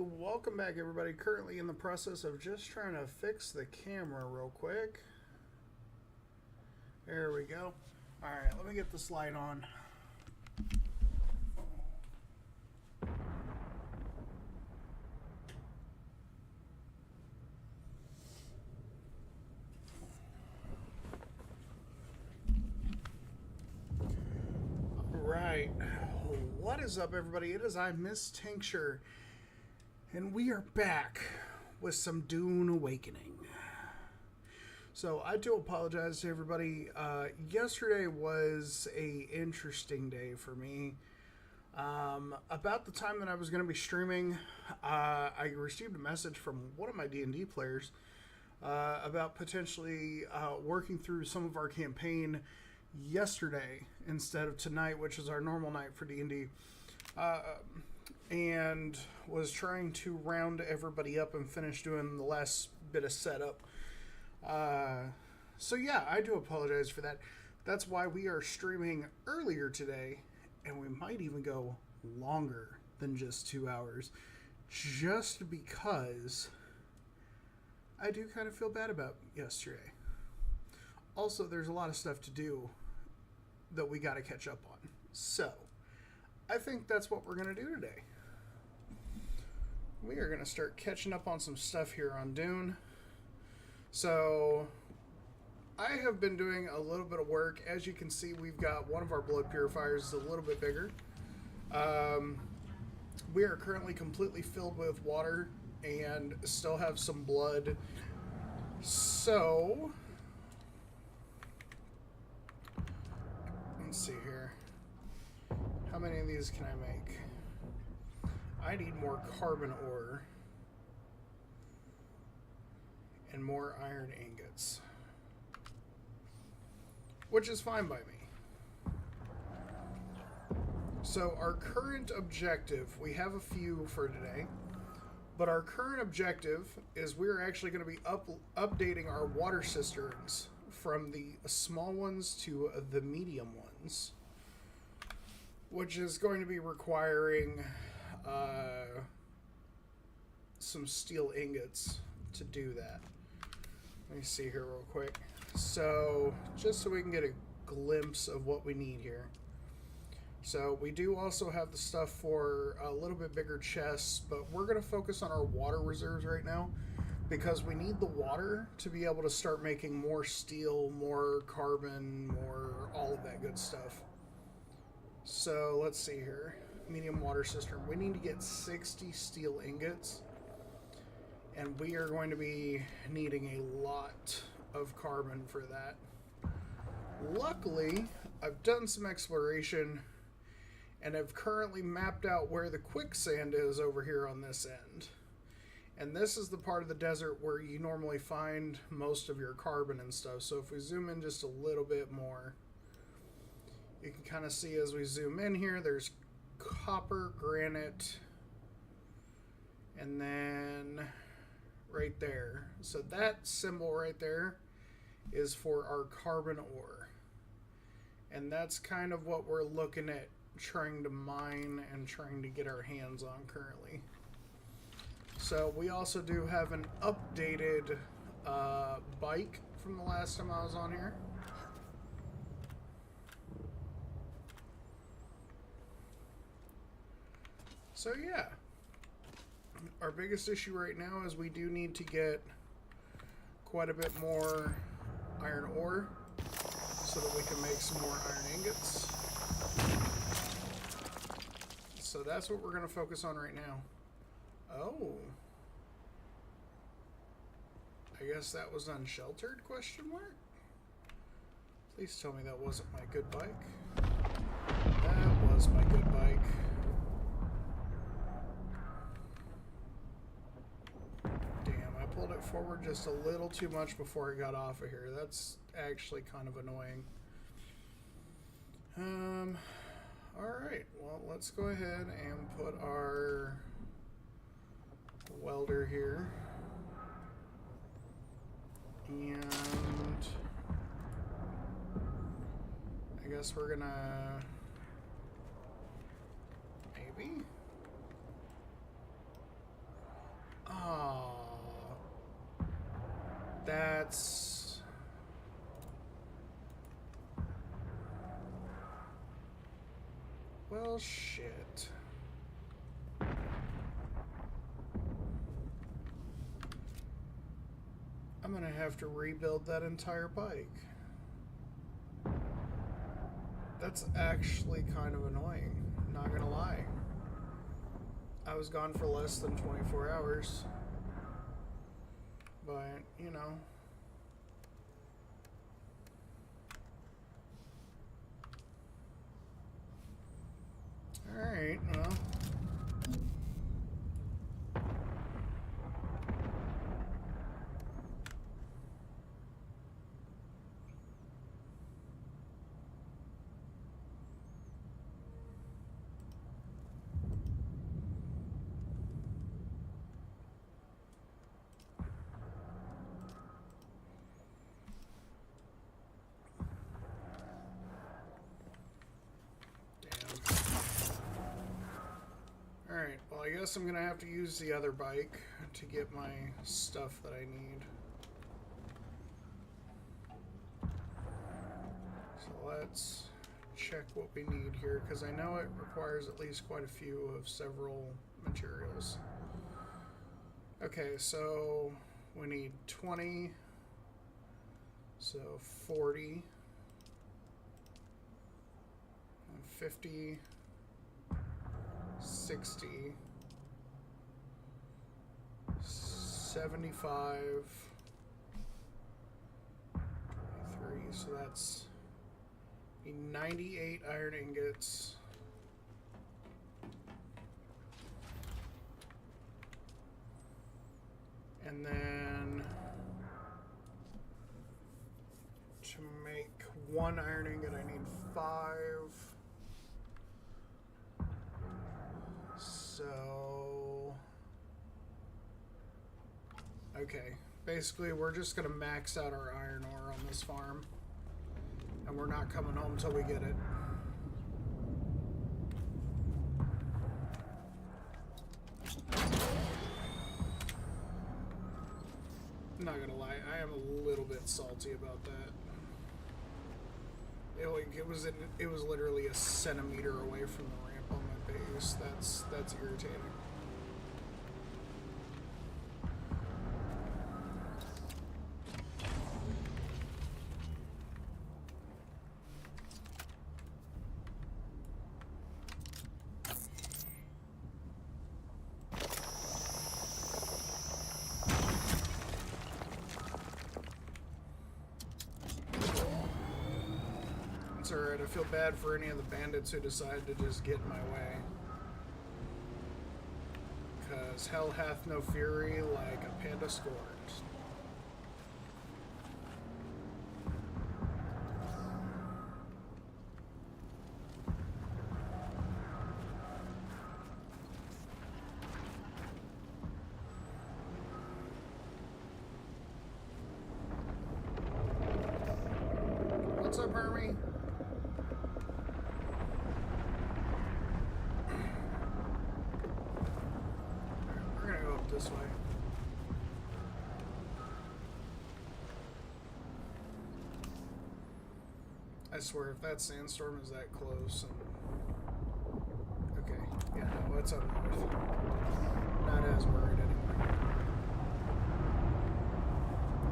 welcome back everybody. Currently in the process of just trying to fix the camera real quick. There we go. Alright, let me get this light on. Alright, what is up everybody? It is I, Ms.Tincture, and we are back with some Dune Awakening. So I do apologize to everybody. Yesterday was a interesting day for me. About the time that I was going to be streaming, I received a message from one of my D&D players about potentially working through some of our campaign yesterday instead of tonight, which is our normal night for D&D. And was trying to round everybody up and finish doing the last bit of setup. So yeah, I do apologize for that. That's why we are streaming earlier today, and we might even go longer than just 2 hours, just because I do kind of feel bad about yesterday. Also, there's a lot of stuff to do that we got to catch up on. So, I think that's what we're going to do today. We are going to start catching up on some stuff here on Dune. So, I have been doing a little bit of work. As you can see, we've got one of our blood purifiers a little bit bigger. We are currently completely filled with water and still have some blood. So, let's see here. How many of these can I make? I need more carbon ore and more iron ingots, which is fine by me. So our current objective, we have a few for today, but our current objective is we're actually going to be updating our water cisterns from the small ones to the medium ones, which is going to be requiring some steel ingots to do that. Let me see here real quick. So, just so we can get a glimpse of what we need here. So, we do also have the stuff for a little bit bigger chests, but we're going to focus on our water reserves right now, because we need the water to be able to start making more steel, more carbon, more all of that good stuff. So, let's see here. Medium water cistern. We need to get 60 steel ingots, and we are going to be needing a lot of carbon for that. Luckily, I've done some exploration and I've currently mapped out where the quicksand is over here on this end. And this is the part of the desert where you normally find most of your carbon and stuff. So if we zoom in just a little bit more, you can kind of see as we zoom in here, there's copper, granite, and then right there. So that symbol right there is for our carbon ore. And that's kind of what we're looking at trying to mine and trying to get our hands on currently. So we also do have an updated bike from the last time I was on here. So yeah, our biggest issue right now is we do need to get quite a bit more iron ore so that we can make some more iron ingots. So that's what we're going to focus on right now. Oh. I guess that was unsheltered, question mark? Please tell me that wasn't my good bike. That was my good bike. Pulled it forward just a little too much before it got off of here. That's actually kind of annoying. Alright, well, let's go ahead and put our welder here. And I guess we're gonna maybe Ah, that's... Well, shit. I'm gonna have to rebuild that entire bike. That's actually kind of annoying, not gonna lie. I was gone for less than 24 hours. But, you know. Alright, well. Alright, well, I guess I'm gonna have to use the other bike to get my stuff that I need. So let's check what we need here, because I know it requires at least quite a few of several materials. Okay, so we need 20, so 40, and 50, 60, 75, 23, so that's 98 iron ingots. And then to make one iron ingot, I need 5. So, okay, basically we're just gonna max out our iron ore on this farm, and we're not coming home till we get it. I'm not gonna lie, I am a little bit salty about that. It was literally a centimeter away from the ramp on my base. That's irritating. It's alright, I feel bad for any of the bandits who decide to just get in my way. Because hell hath no fury like a panda scorned. What's up, Hermie? We're gonna go up this way. I swear, if that sandstorm is that close, and... okay, yeah, no, it's up north. Not as worried anymore.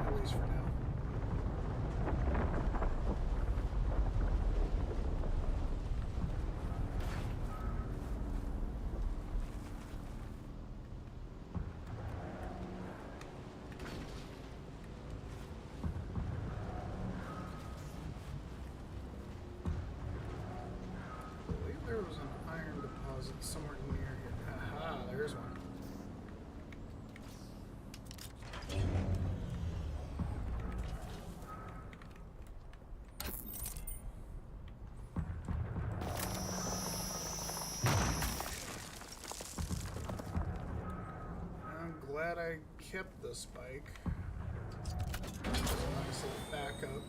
At least for now. There was an iron deposit somewhere near here. Aha, there's one. I'm glad I kept this bike. It's a nice little backup.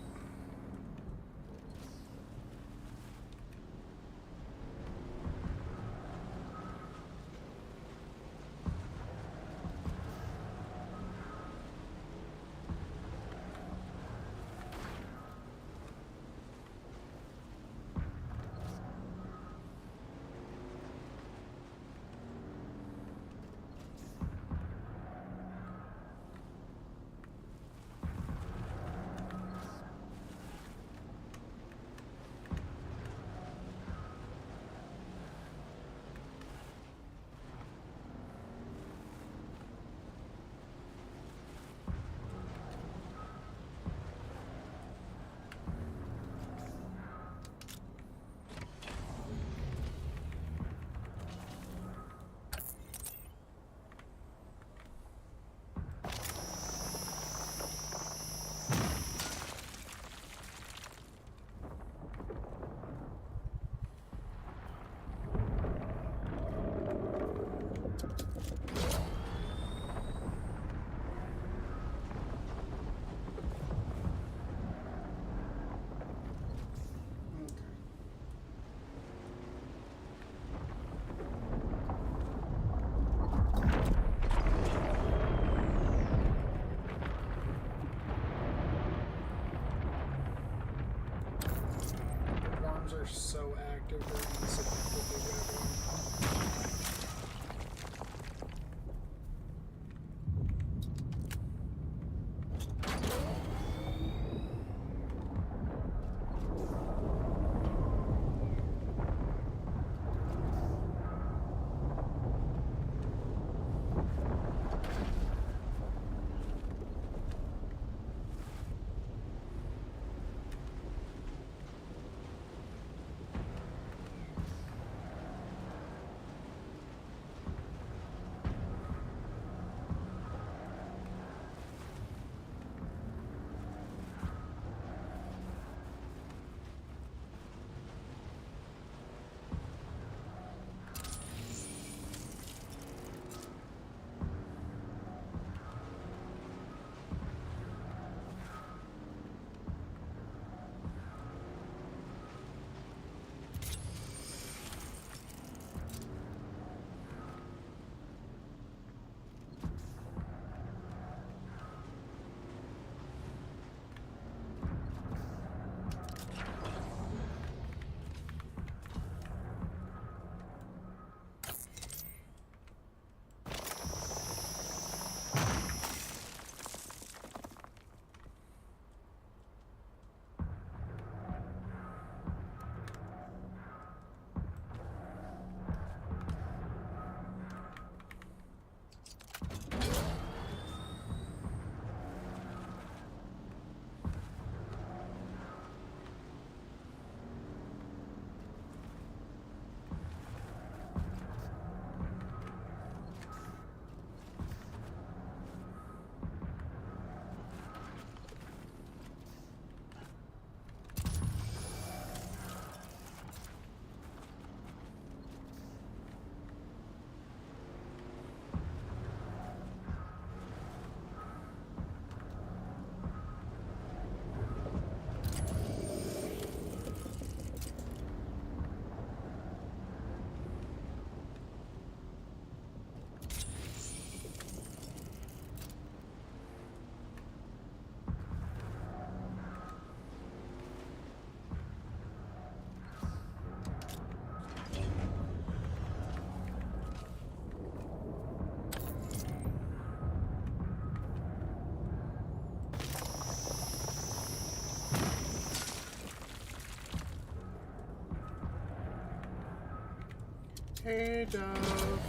Hey, Dove.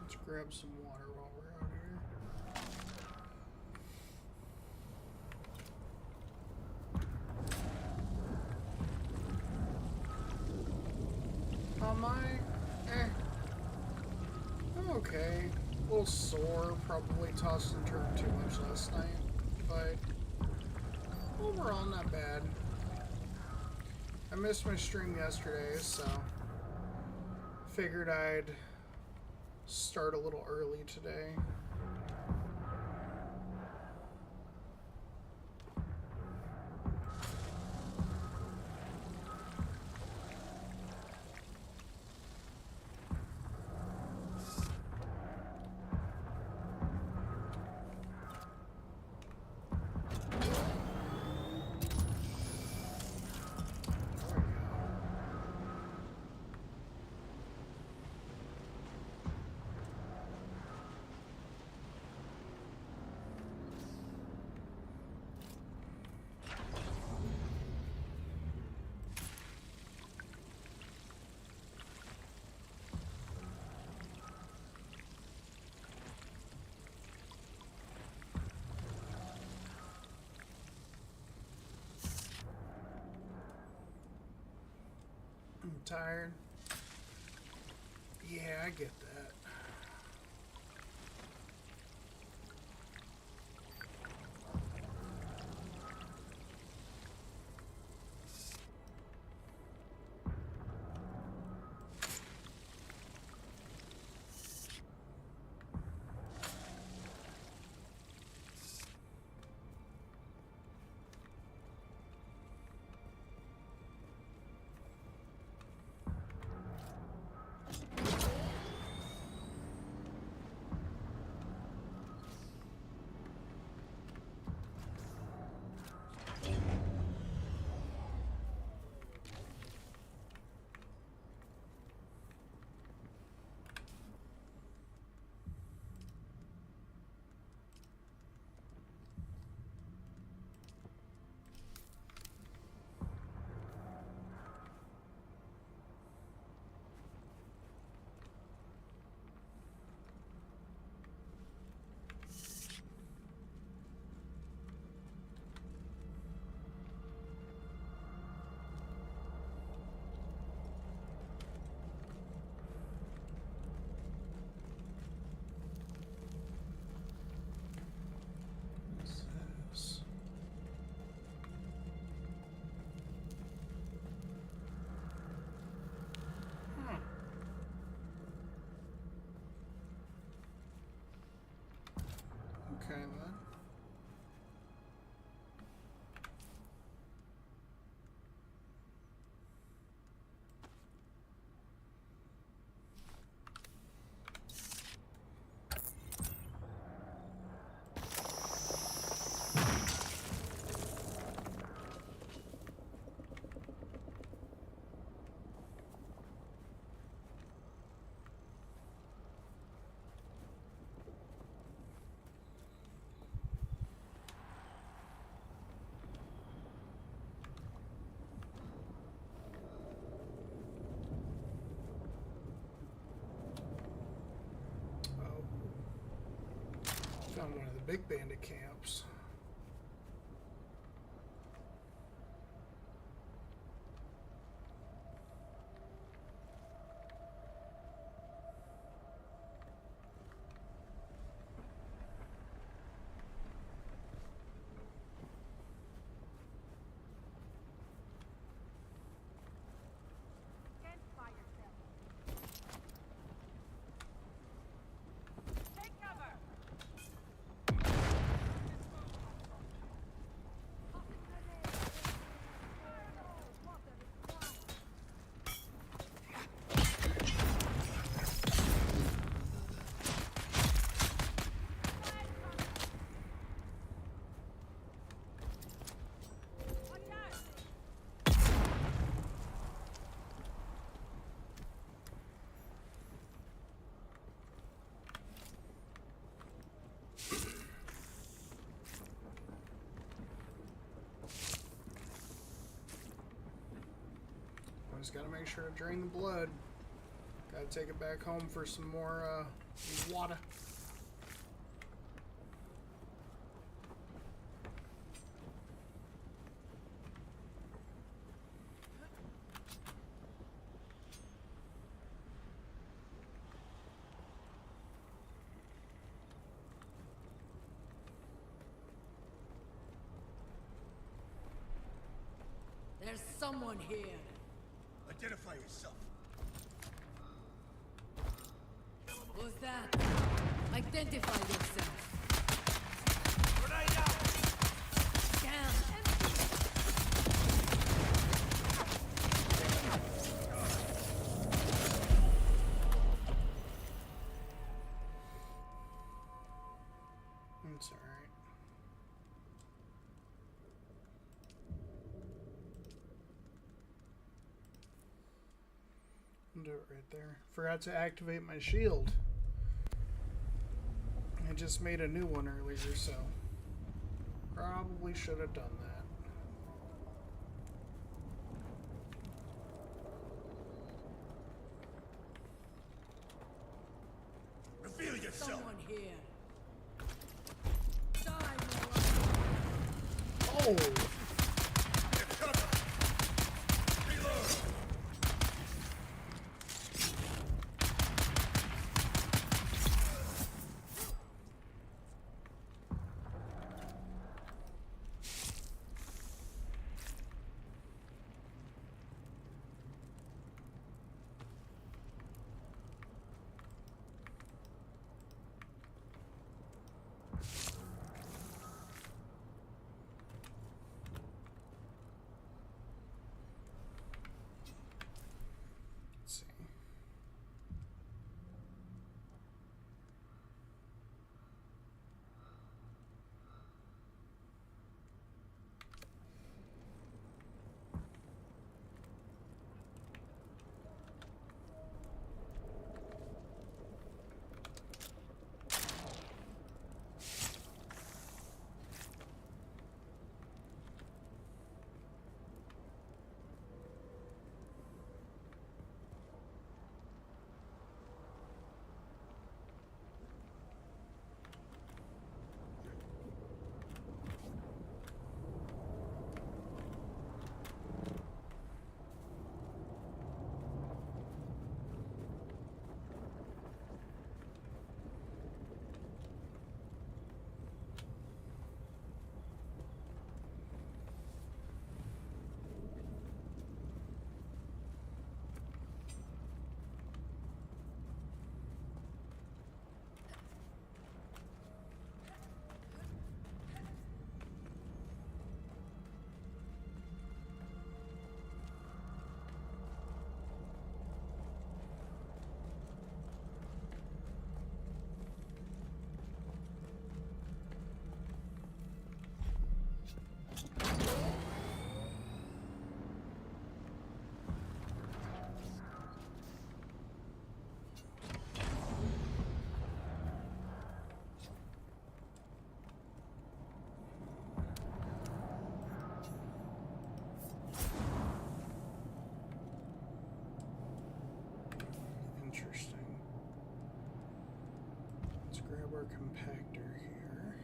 Let's grab some water while we're out here. Am I? I'm okay. A little sore, probably tossed and turned too much last night, but overall not bad. I missed my stream yesterday, so figured I'd start a little early today. I'm tired. Yeah, I get that. Okay then. Found one of the big bandit camps. Just gotta make sure to drain the blood. Gotta take it back home for some more water. There's someone here. Identify yourself. Who's that? Identify yourself. Grenade out! Damn! It's alright. Do it right there. Forgot to activate my shield. I just made a new one earlier, so probably should have done that. Reveal yourself! Someone here. Die, Oh! Get cover! Reload! our compactor here.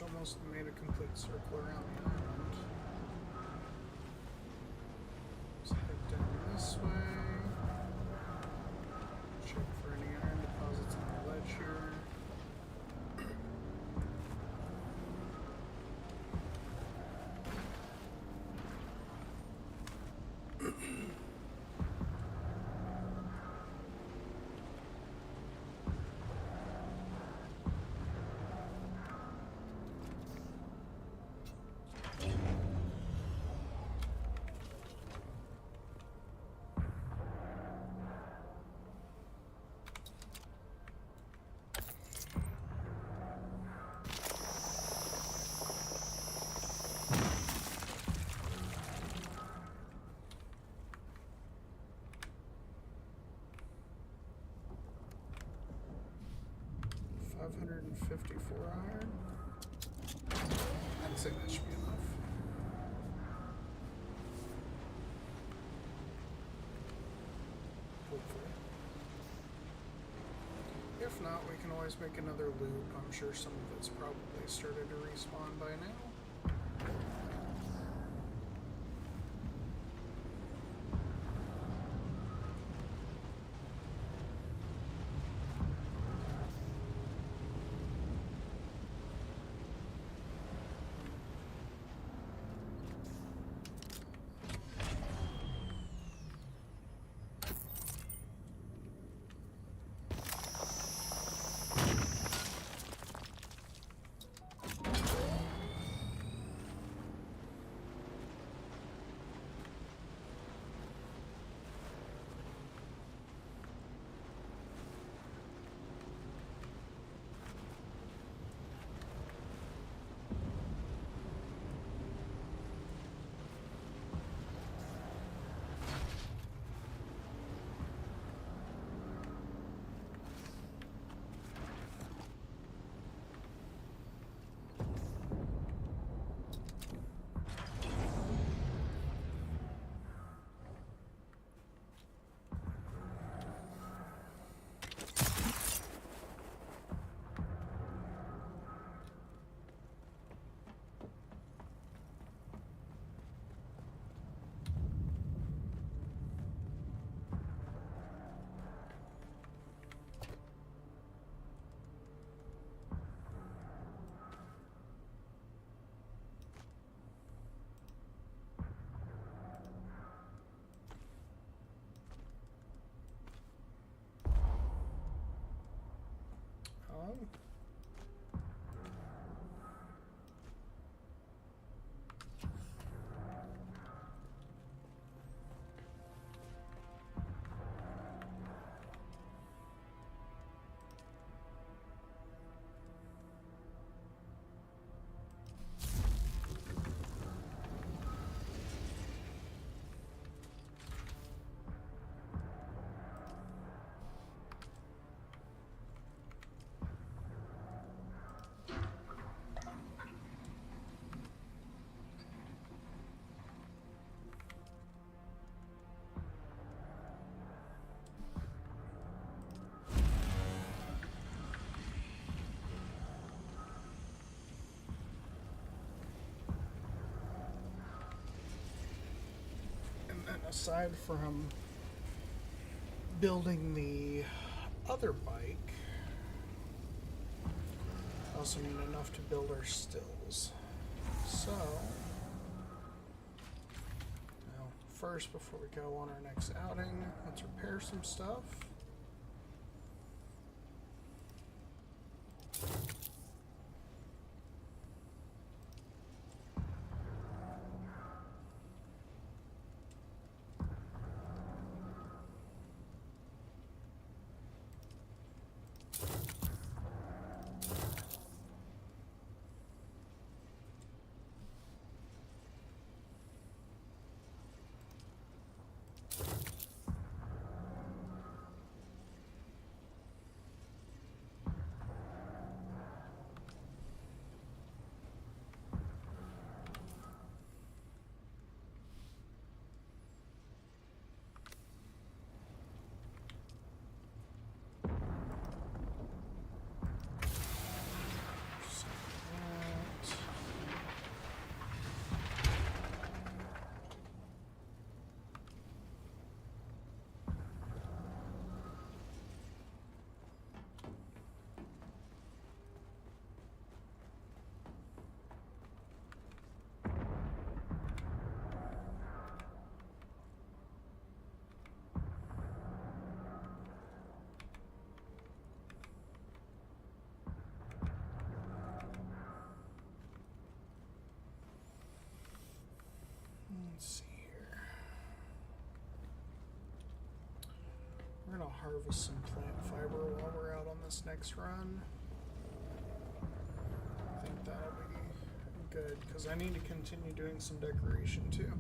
Almost made a complete circle around the island. Let's head down this way. Check for any iron deposits on the ledge here. $554 iron. I'd say that should be enough. Hopefully. If not, we can always make another loop. I'm sure some of it's probably started to respawn by now. aside from building the other bike, I also need enough to build our stills. So, now first, before we go on our next outing, let's repair some stuff. Let's see here. We're going to harvest some plant fiber while we're out on this next run. I think that'll be good, because I need to continue doing some decoration too.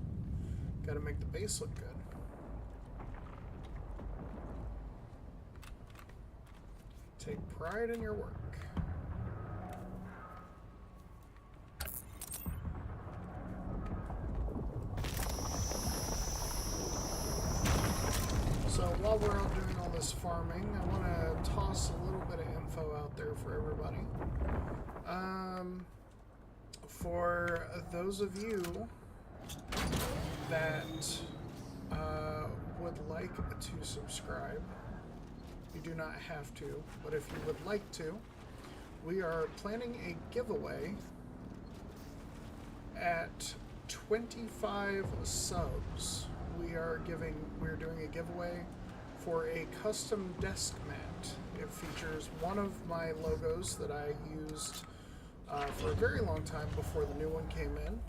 Got to make the base look good. Take pride in your work. So while we're out doing all this farming, I want to toss a little bit of info out there for everybody. For those of you that would like to subscribe, you do not have to, but if you would like to, we are planning a giveaway at 25 subs. We're doing a giveaway for a custom desk mat. It features one of my logos that I used for a very long time before the new one came in.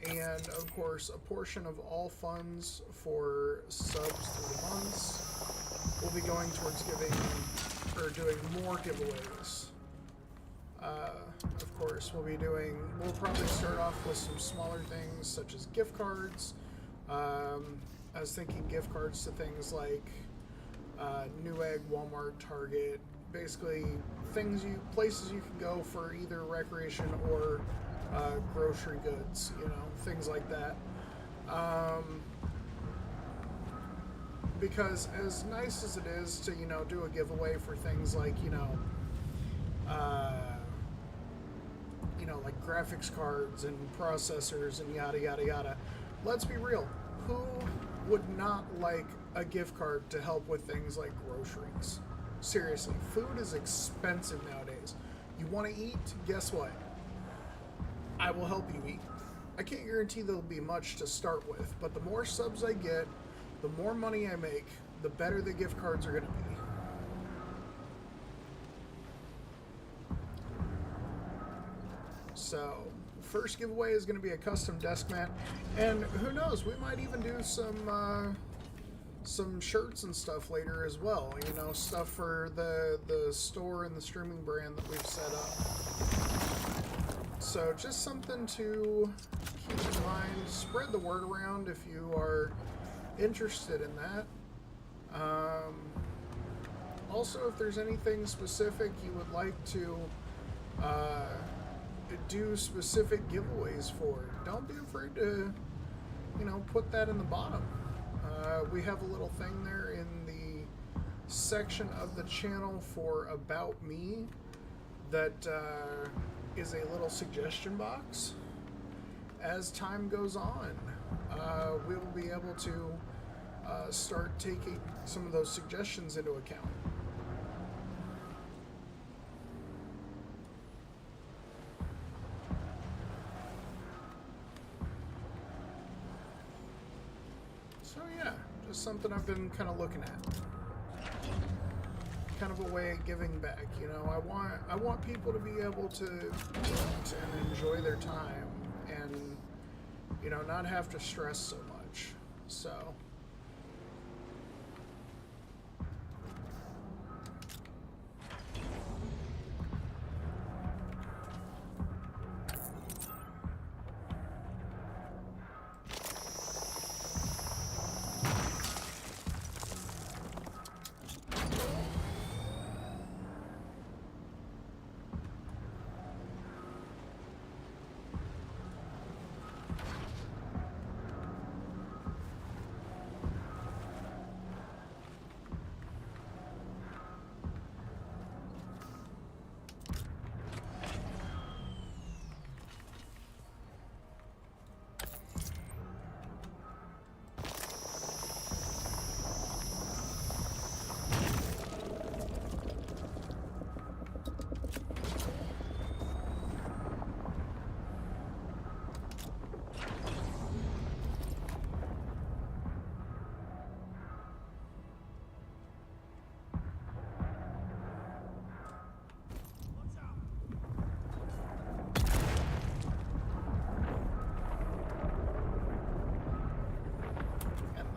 And of course, a portion of all funds for subs through the months will be going towards doing more giveaways. Of course, we'll probably start off with some smaller things such as gift cards. I was thinking gift cards to things like Newegg, Walmart, Target, basically places you can go for either recreation or grocery goods, things like that. Because as nice as it is to, do a giveaway for things like, like graphics cards and processors and yada, yada, yada. Let's be real. Who would not like a gift card to help with things like groceries? Seriously, food is expensive nowadays. You want to eat? Guess what? I will help you eat. I can't guarantee there'll be much to start with, but the more subs I get, the more money I make, the better the gift cards are going to be. So, first giveaway is going to be a custom desk mat, and who knows, we might even do some shirts and stuff later as well. Stuff for the store and the streaming brand that we've set up. So, just something to keep in mind. Spread the word around if you are interested in that. Also, if there's anything specific you would like to do specific giveaways for, don't be afraid to put that in the bottom. We have a little thing there in the section of the channel for About Me that is a little suggestion box. As time goes on, we will be able to start taking some of those suggestions into account. So yeah, just something I've been kind of looking at. Kind of a way of giving back, you know. I want people to be able to eat and enjoy their time, and you know, not have to stress so much. So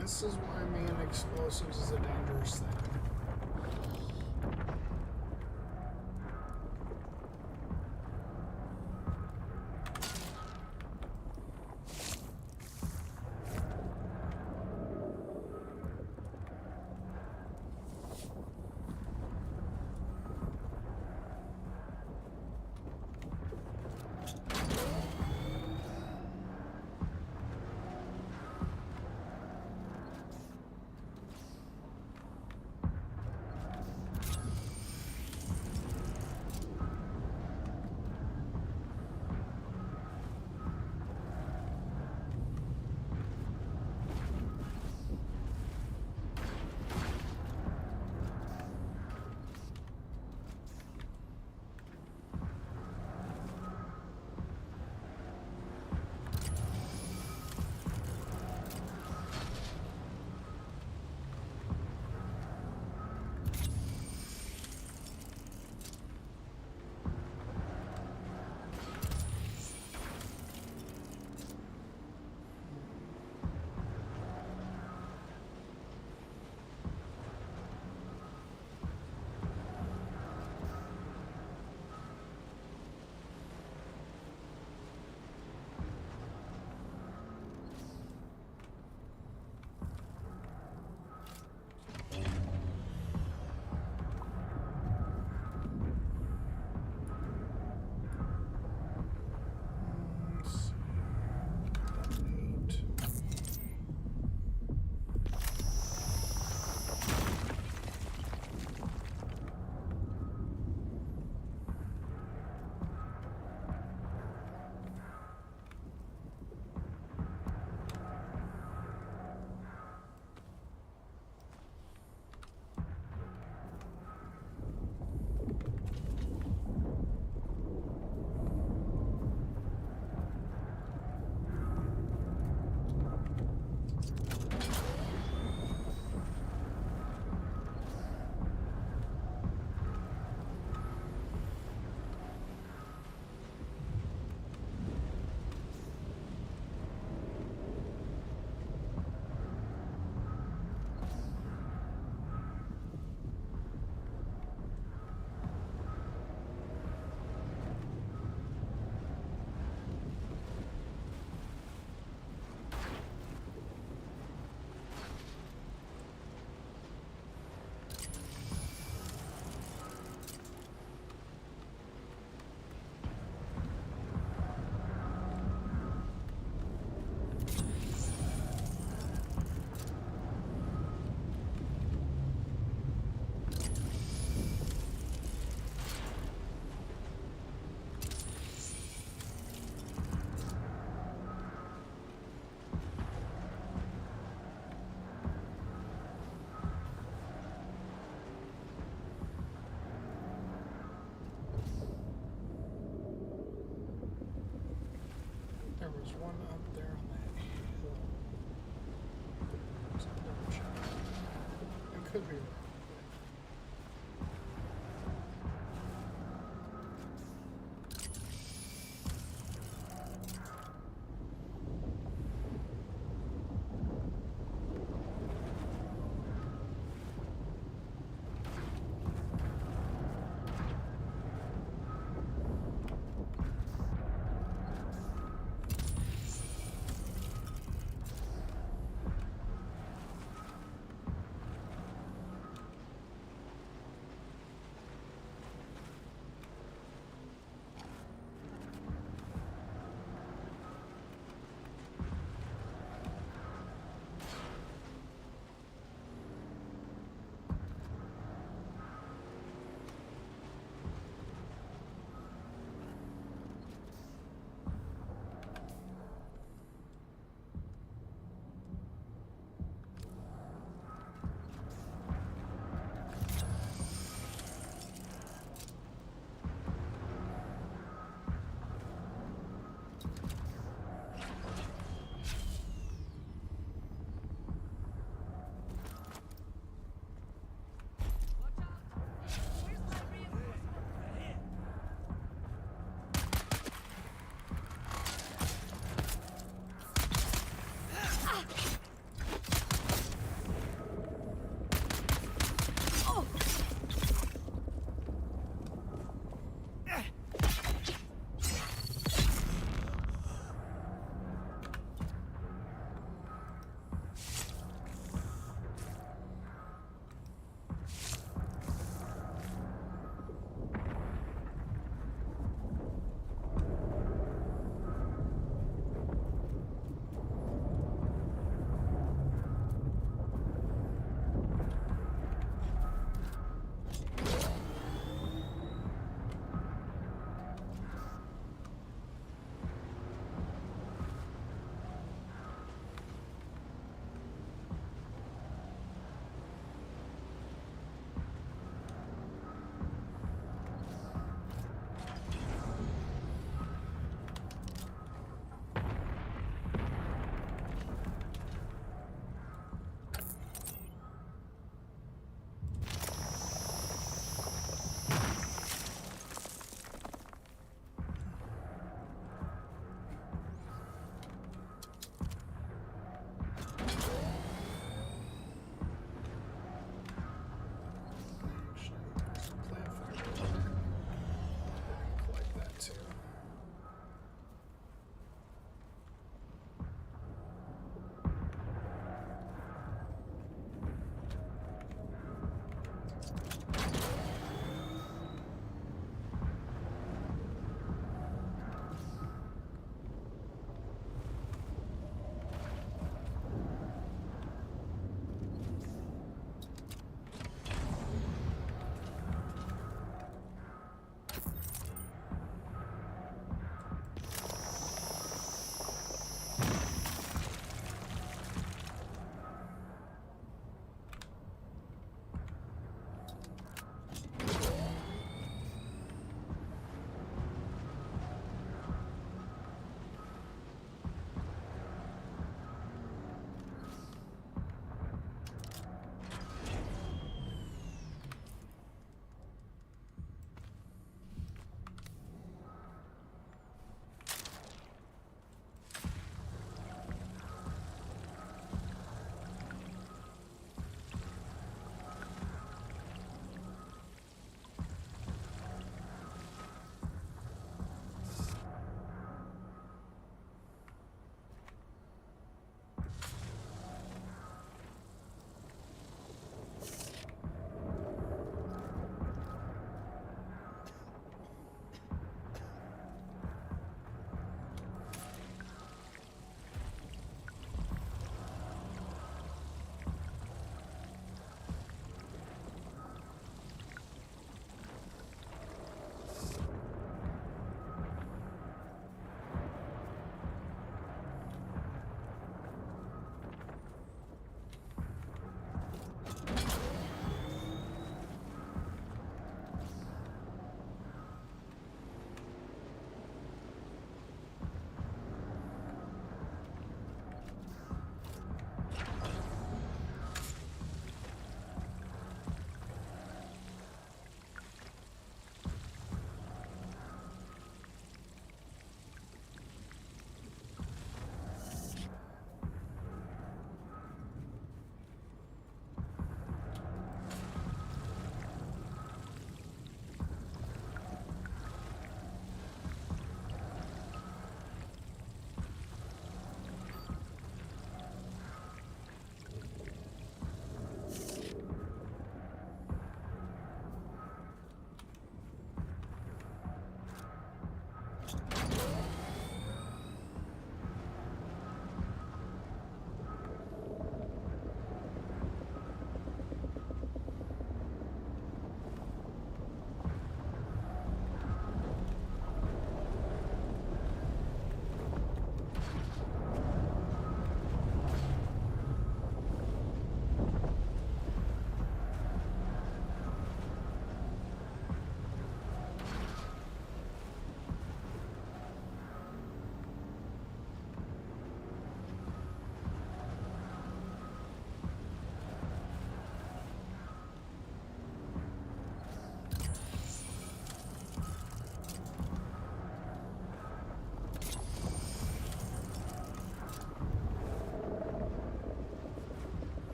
this is why me and explosives is a dangerous thing. one up there on that hill. Let's double check. It could be wrong.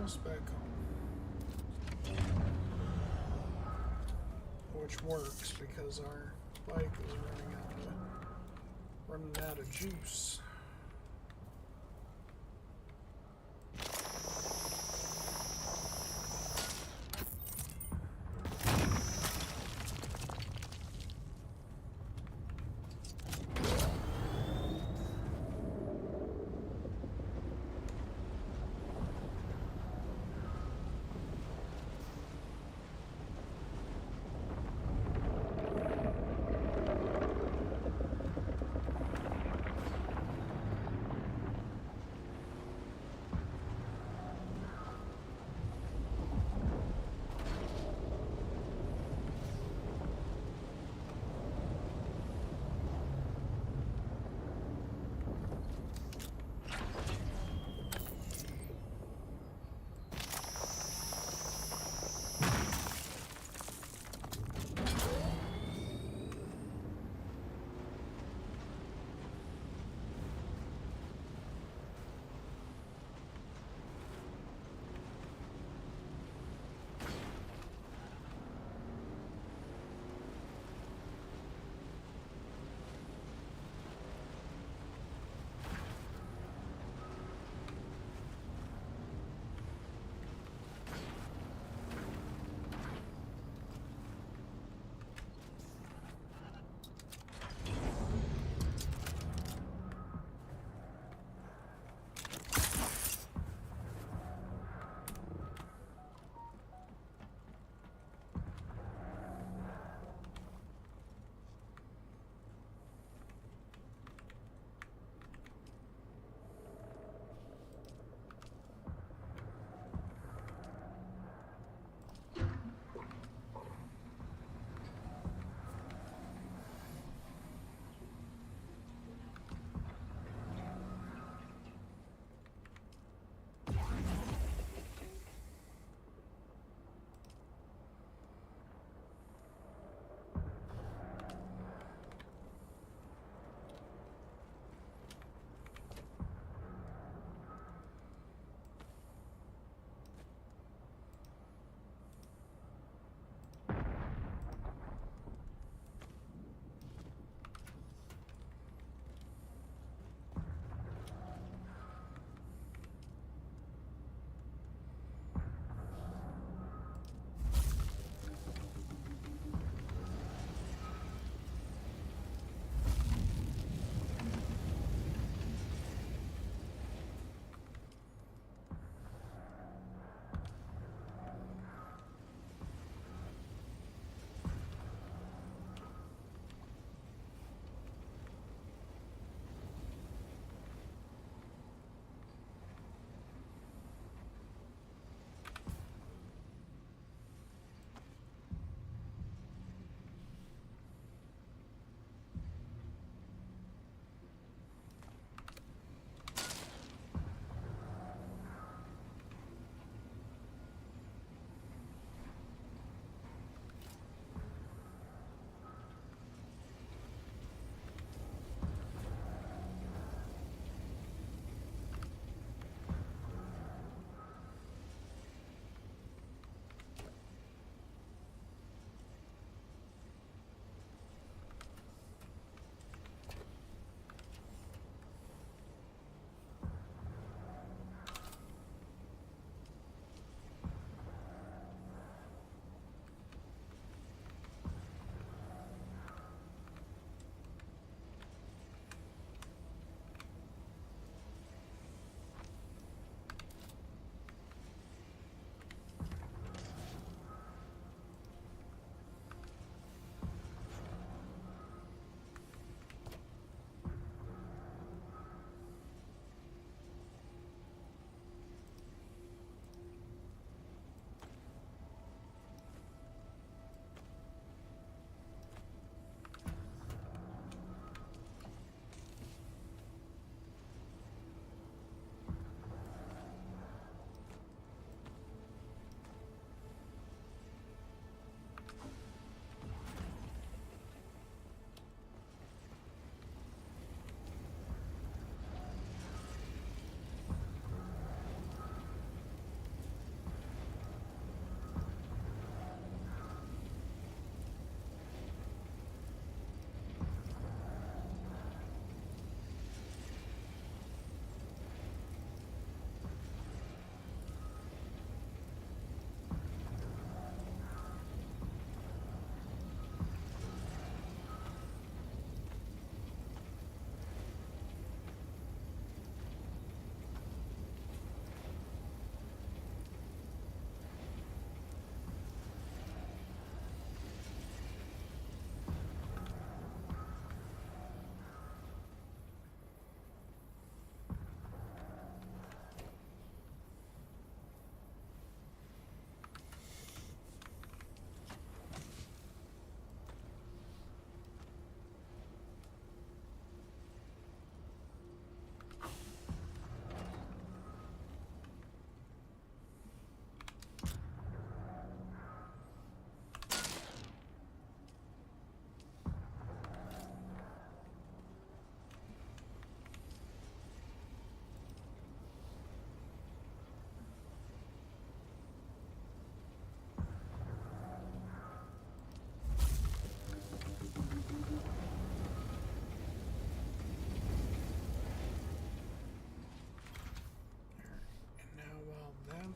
us back home. Which works because our bike is running out of juice.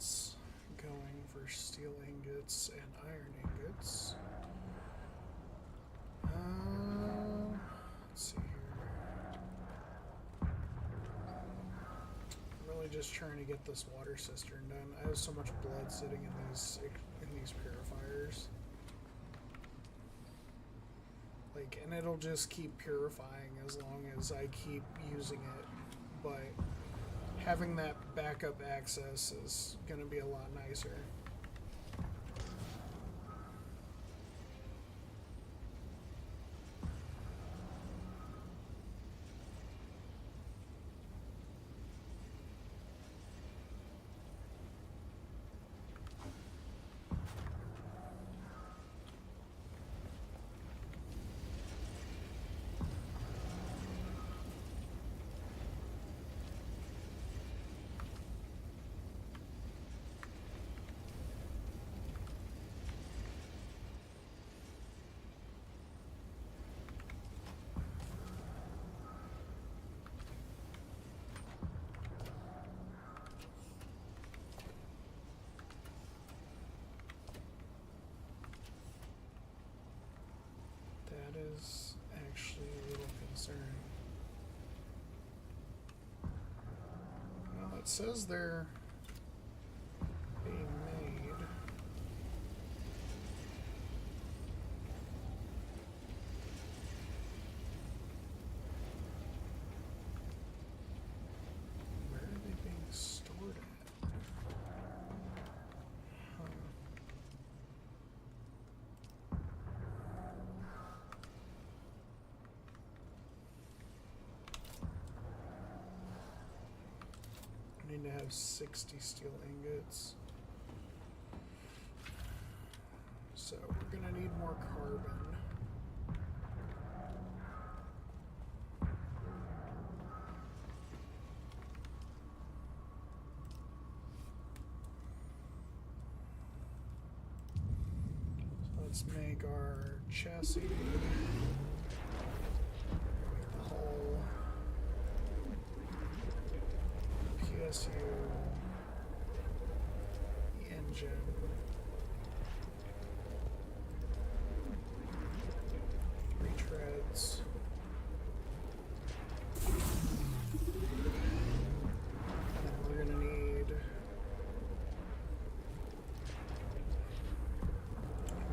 ingots going for steel ingots and iron ingots. Let's see here. I'm really just trying to get this water cistern done. I have so much blood sitting in these purifiers. Like, and it'll just keep purifying as long as I keep using it. But having that backup access is going to be a lot nicer. That is actually a little concerning. Well, it says they're being made. Where are they being stored at? Huh. I need to have 60 steel ingots. So we're gonna need more carbon. So let's make our chassis, the hull, PSU, the engine, retreads, and we're gonna need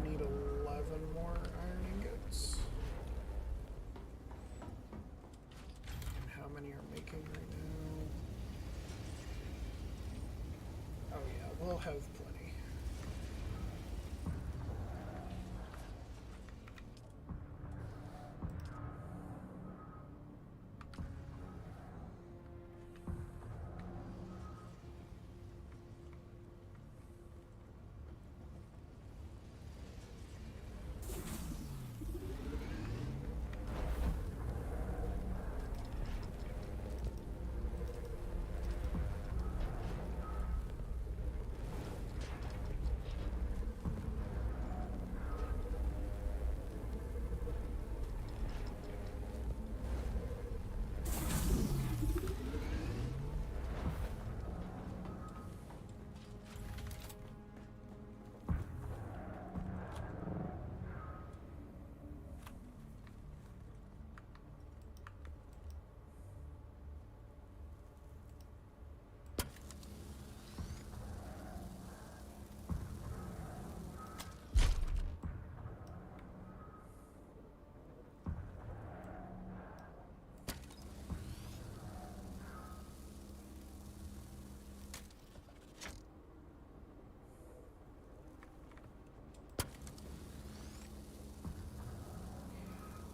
we need 11 more iron ingots. And how many are making right now? Oh yeah, we'll have plenty.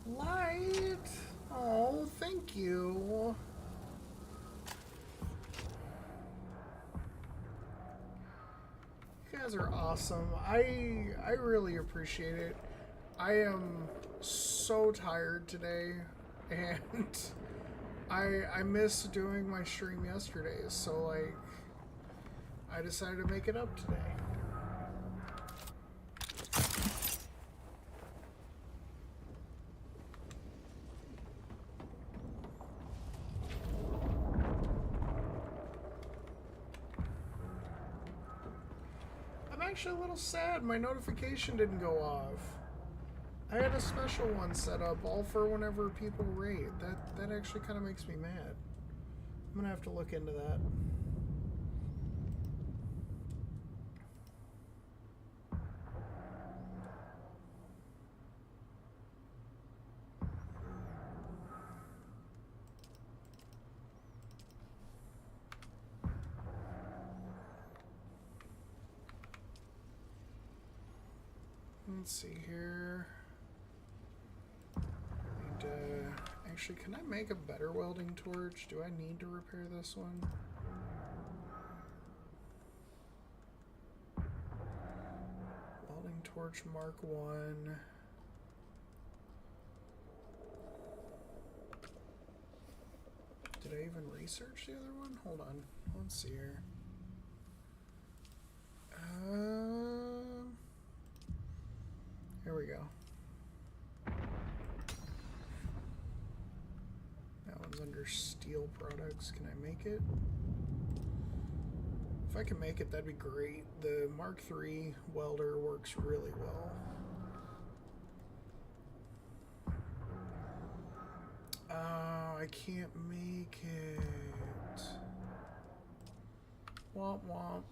Light! Oh, thank you. You guys are awesome. I really appreciate it. I am so tired today, and I missed doing my stream yesterday, so like I decided to make it up today. actually a little sad. My notification didn't go off. I had a special one set up all for whenever people raid. That actually kind of makes me mad. I'm gonna have to look into that. Let's see here. And, actually, can I make a better welding torch? Do I need to repair this one? Welding torch Mark 1. Did I even research the other one? Hold on. Let's see here. Here we go. That one's under steel products. Can I make it? If I can make it, that'd be great. The Mark III welder works really well. I can't make it. Womp womp.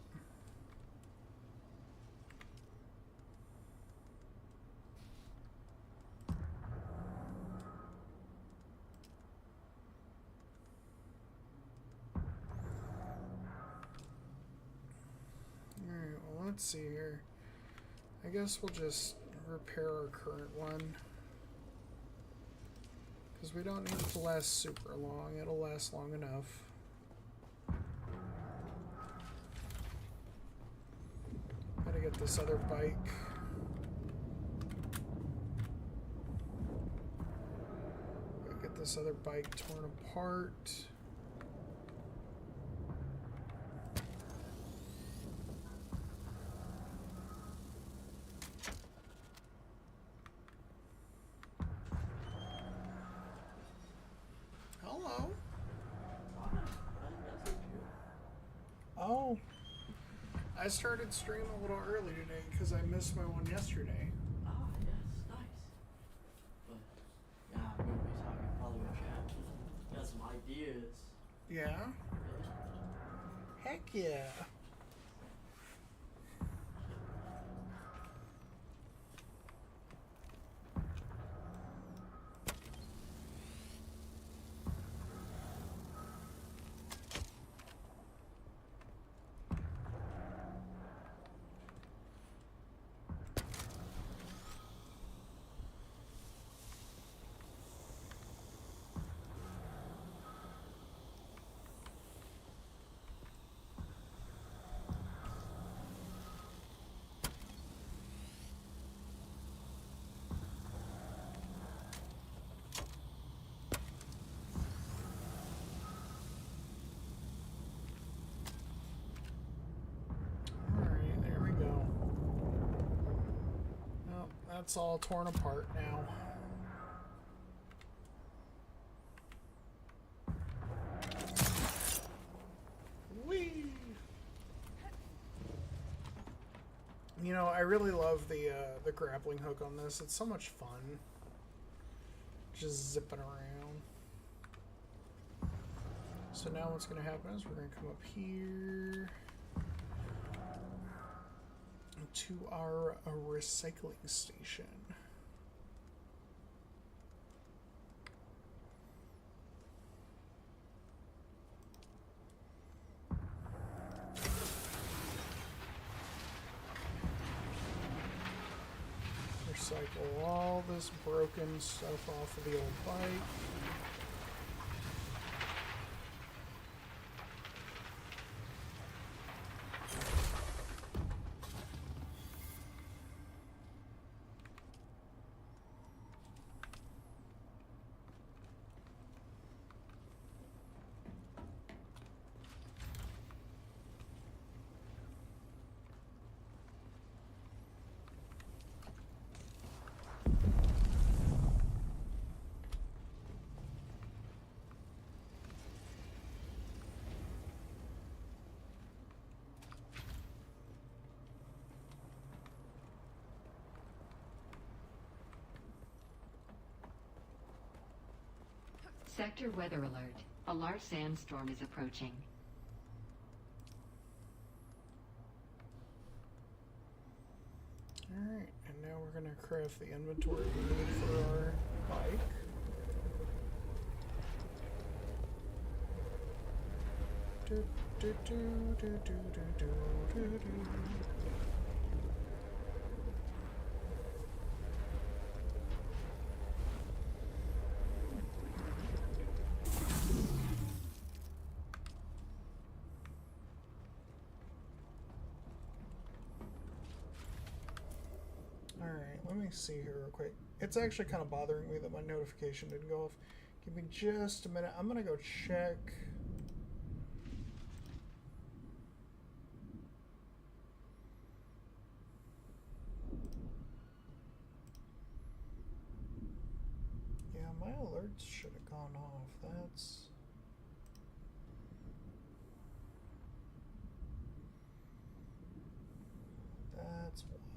Alright, well, let's see here. I guess we'll just repair our current one. Because we don't need it to last super long. It'll last long enough. Gotta get this other bike. Gotta get this other bike torn apart. Hello. Oh. I started streaming a little early today because I missed my one yesterday. Oh, yes, nice. But, yeah, I'm gonna be talking probably with chat. Got some ideas. Yeah? Yeah. Heck yeah. Alright, there we go. Well, that's all torn apart now. Whee! You know, I really love the grappling hook on this. It's so much fun. Just zipping around. So now what's going to happen is we're going to come up here to our recycling station. Recycle all this broken stuff off of the old bike. Sector weather alert. A large sandstorm is approaching. Alright, and now we're going to craft the inventory we need for our bike. Do, do, do, do, do, do, do, do, do. Alright, let me see here real quick. It's actually kind of bothering me that my notification didn't go off. Give me just a minute. I'm going to go check. Yeah, my alerts should have gone off. That's wild.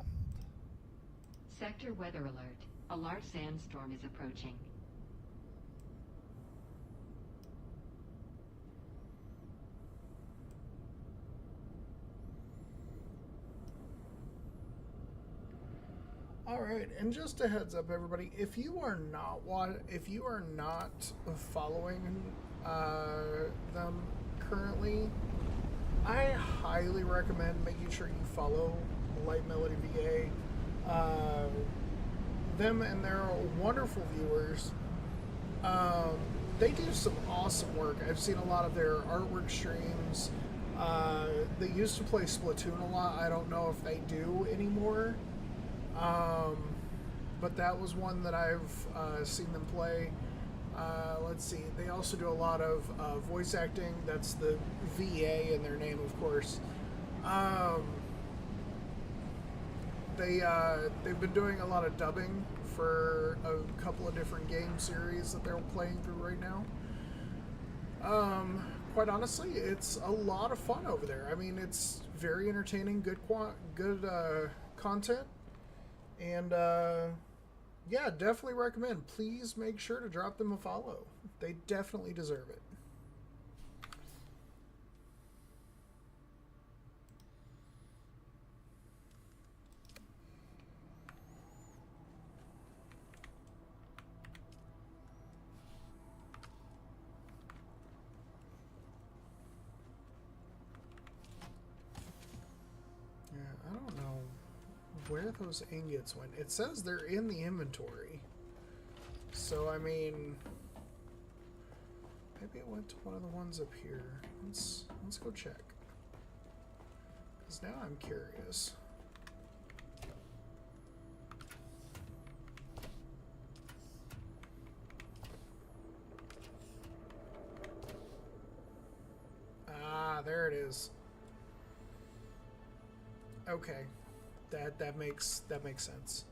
Sector weather alert. A large sandstorm is approaching. All right, and just a heads up, everybody, if you are not following them currently, I highly recommend making sure you follow Light Melody VA. Them and their wonderful viewers. They do some awesome work. I've seen a lot of their artwork streams. They used to play Splatoon a lot. I don't know if they do anymore. But that was one that I've seen them play. Let's see. They also do a lot of voice acting. That's the VA in their name, of course. They've been doing a lot of dubbing for a couple of different game series that they're playing through right now. Quite honestly, it's a lot of fun over there. I mean, it's very entertaining, good content, and yeah, definitely recommend. Please make sure to drop them a follow. They definitely deserve it. I don't know where those ingots went. It says they're in the inventory. So, I mean, maybe it went to one of the ones up here. Let's go check. Because now I'm curious. Ah, there it is. Okay, that makes sense.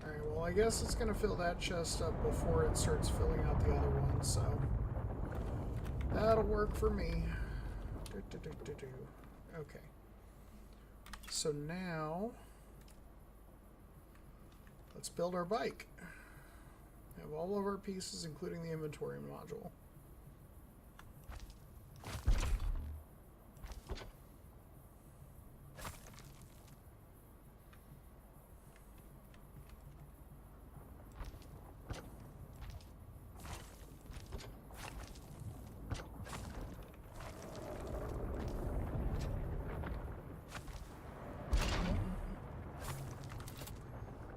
All right, well, I guess it's gonna fill that chest up before it starts filling out the other one, so that'll work for me. Okay. So now, let's build our bike. We have all of our pieces, including the inventory module.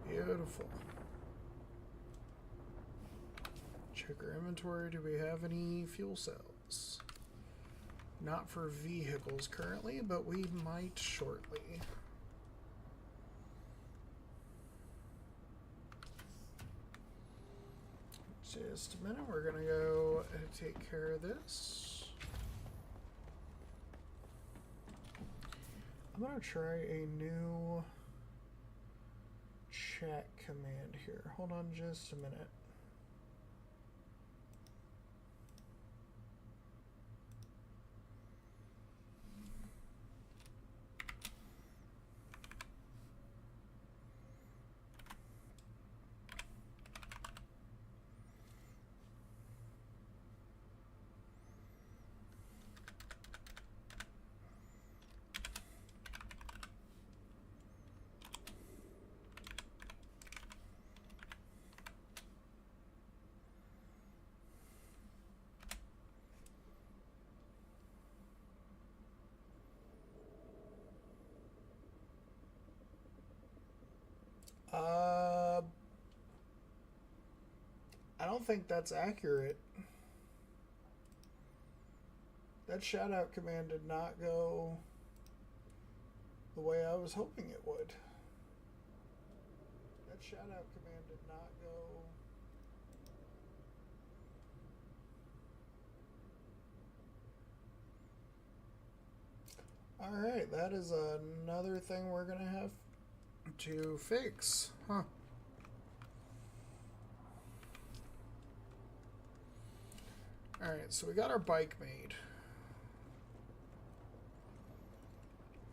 Beautiful. Check our inventory. Do we have any fuel cells? Not for vehicles currently, but we might shortly. Just a minute. We're going to go take care of this. I'm going to try a new chat command here. Hold on just a minute. don't think that's accurate. That shout out command did not go the way I was hoping it would. That shout out command did not go. Alright, that is another thing we're gonna have to fix. Huh. Alright, so we got our bike made.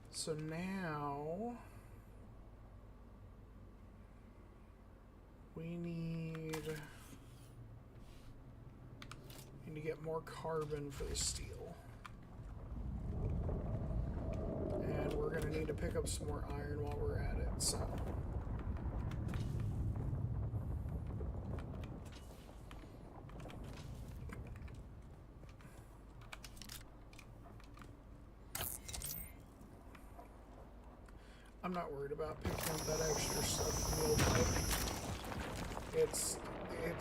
So now we need to get more carbon for the steel. And we're going to need to pick up some more iron while we're at it, so. I'm not worried about picking up that extra stuff from the old bike. It's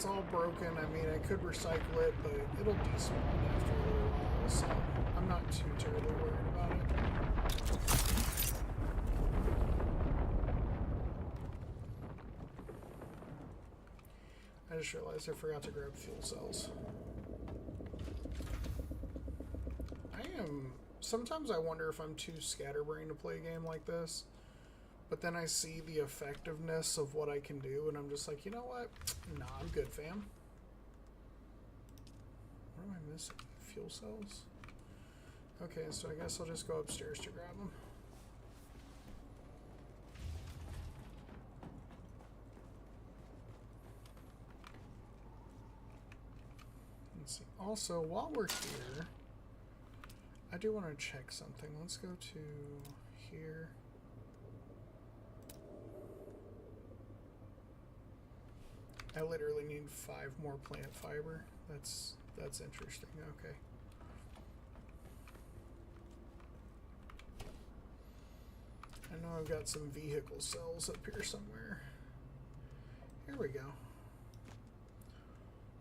all broken. I mean, I could recycle it, but it'll despawn after a little while, so I'm not too terribly worried about it. I just realized I forgot to grab fuel cells. Sometimes I wonder if I'm too scatterbrained to play a game like this. But then I see the effectiveness of what I can do, and I'm just like, you know what? Nah, I'm good, fam. What am I missing? Fuel cells? Okay, so I guess I'll just go upstairs to grab them. Let's see. Also, while we're here, I do want to check something. Let's go to here. I literally need 5 more plant fiber. That's interesting. Okay. I know I've got some vehicle cells up here somewhere. Here we go.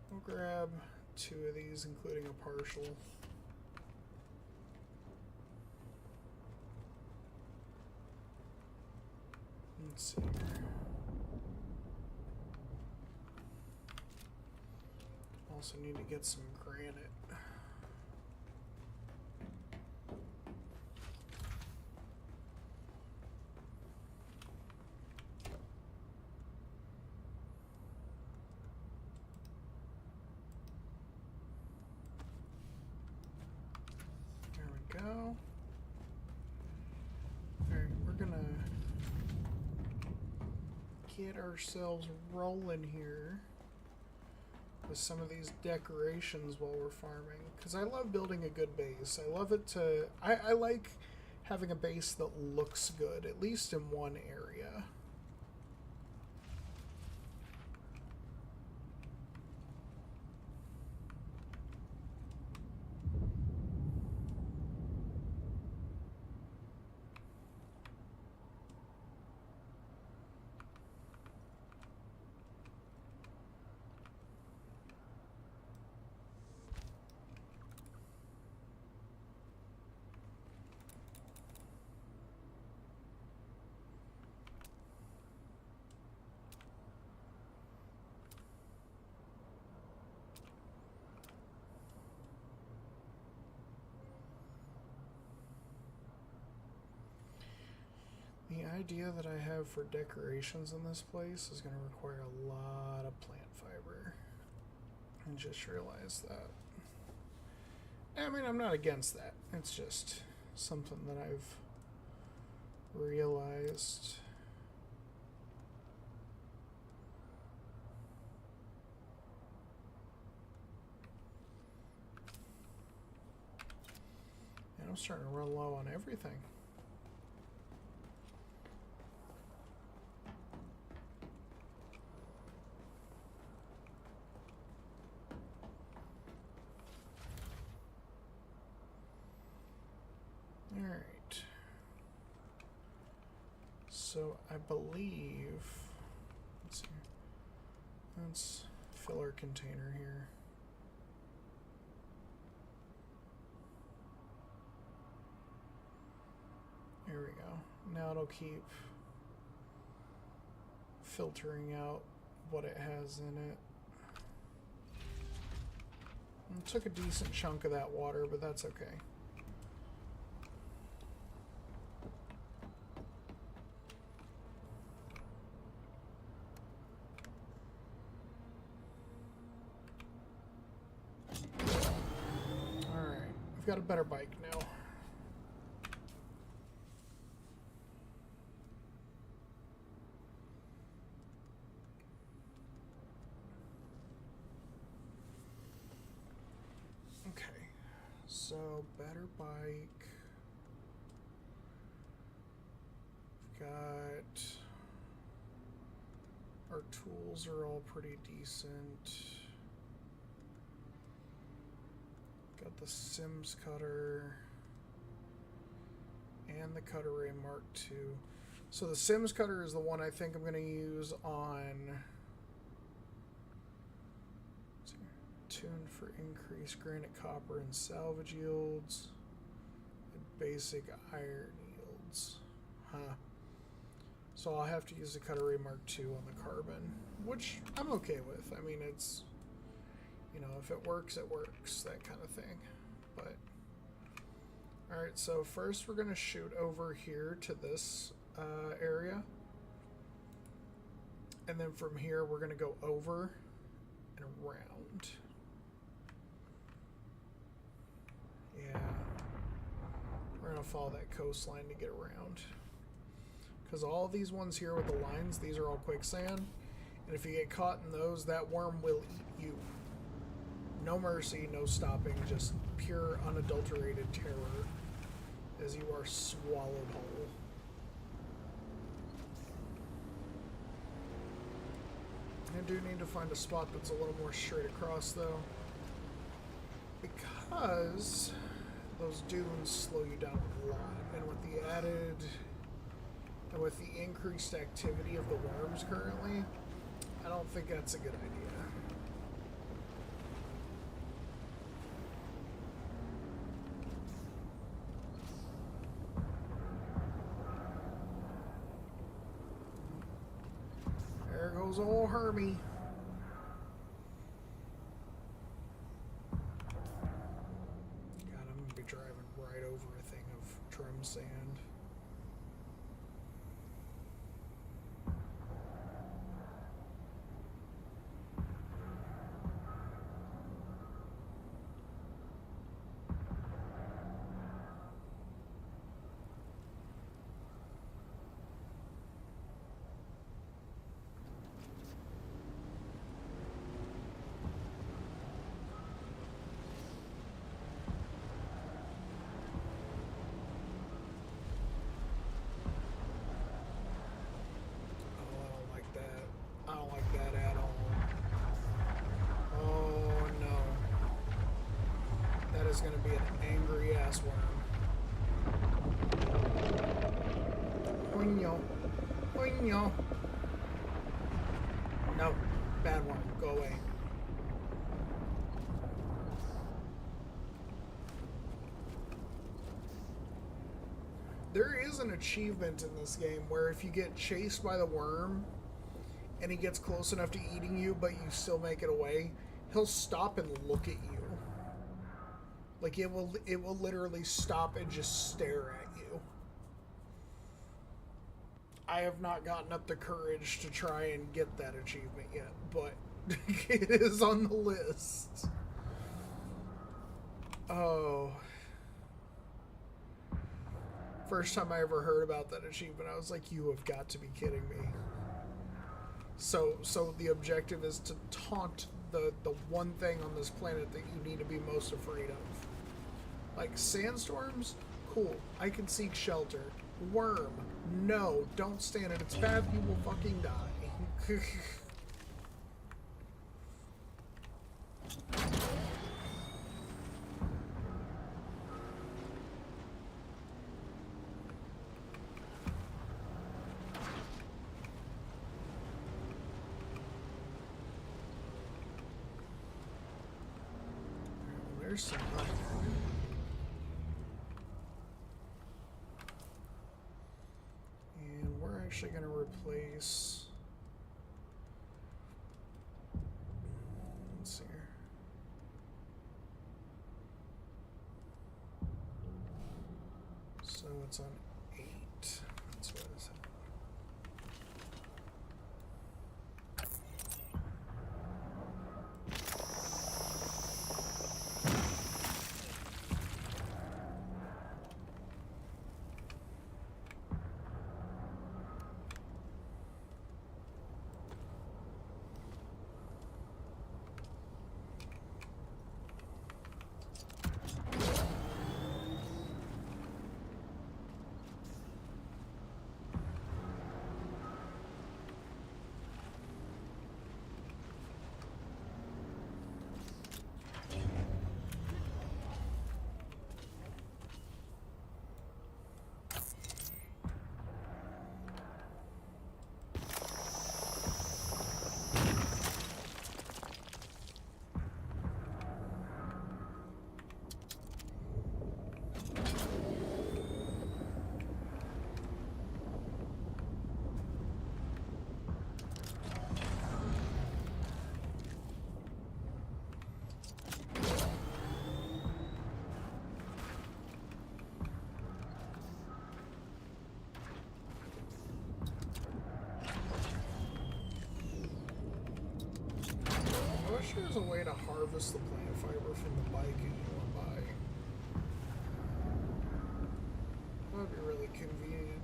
We'll grab 2 of these, including a partial. Let's see here. Also need to get some granite. There we go. Alright, we're gonna get ourselves rolling here with some of these decorations while we're farming, because I love building a good base. I love it to I like having a base that looks good, at least in one area. The idea that I have for decorations in this place is going to require a lot of plant fiber. I just realized that. I mean, I'm not against that. It's just something that I've realized. And I'm starting to run low on everything. Alright. So I believe, let's see, that's fill our container here. There we go. Now it'll keep filtering out what it has in it. It took a decent chunk of that water, but that's okay. Alright, we've got a better bike now. Okay, so better bike. We've got our tools are all pretty decent. Got the Sims cutter and the Cutter Ray Mark II. So the Sims cutter is the one I think I'm going to use on. Tuned for increased granite, copper, and salvage yields, and basic iron yields. Huh. So I'll have to use the Cutter Ray Mark II on the carbon, which I'm okay with. I mean, it's, you know, if it works, that kind of thing. But, alright, so first we're going to shoot over here to this area. And then from here, we're going to go over and around. Yeah. We're going to follow that coastline to get around. Because all these ones here with the lines, these are all quicksand. And if you get caught in those, that worm will eat you. No mercy, no stopping, just pure unadulterated terror as you are swallowed whole. I do need to find a spot that's a little more straight across though, because those dunes slow you down a lot, and with the increased activity of the worms currently, I don't think that's a good idea. There goes old Hermie. God, I'm gonna be driving right over a thing of drum sand. Is going to be an angry ass worm. Oinyo. Oinyo. No. Bad worm. Go away. There is an achievement in this game where if you get chased by the worm and he gets close enough to eating you but you still make it away, he'll stop and look at you. Like, it will literally stop and just stare at you. I have not gotten up the courage to try and get that achievement yet, but it is on the list. Oh. First time I ever heard about that achievement, I was like, you have got to be kidding me. So the objective is to taunt the one thing on this planet that you need to be most afraid of. Like sandstorms, cool. I can seek shelter. Worm, no. Don't stand in its path. You will fucking die. there's some iron. And we're actually going to replace... Let's see here. So it's on 8. That's what it's at. I wish there was a way to harvest the plant fiber from the bike and buy. That would be really convenient,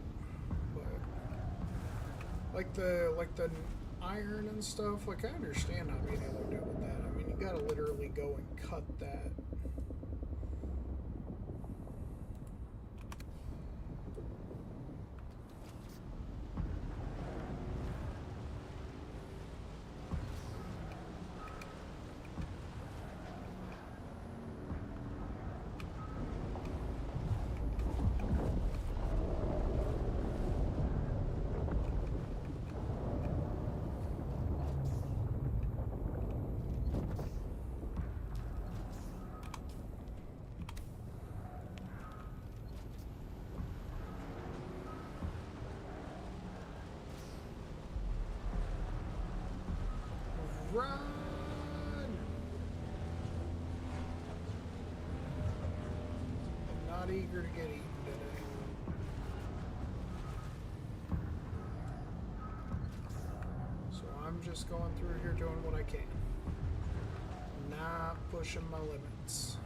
but like the iron and stuff, like I understand not being able to do it with that. I mean, you gotta literally go and cut that. Run! I'm not eager to get eaten today. So I'm just going through here doing what I can. Not pushing my limits.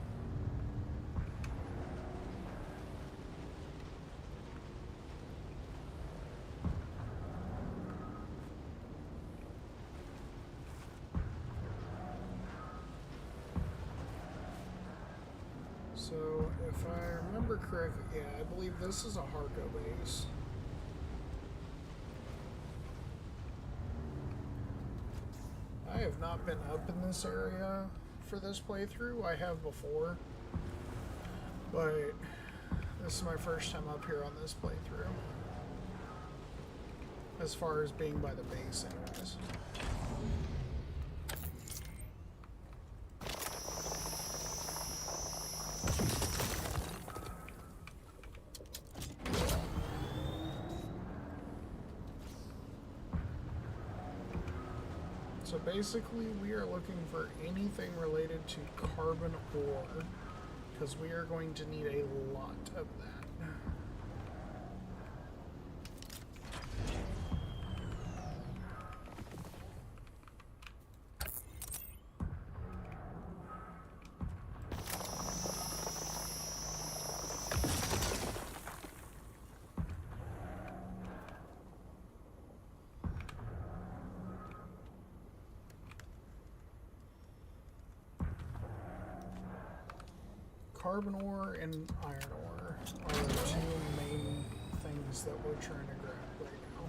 So, if I remember correctly, yeah, I believe this is a Harco base. I have not been up in this area for this playthrough. I have before, but this is my first time up here on this playthrough. As far as being by the base, anyways. So basically, we are looking for anything related to carbon ore, because we are going to need a lot of that. Carbon ore and iron ore are the two main things that we're trying to grab right now.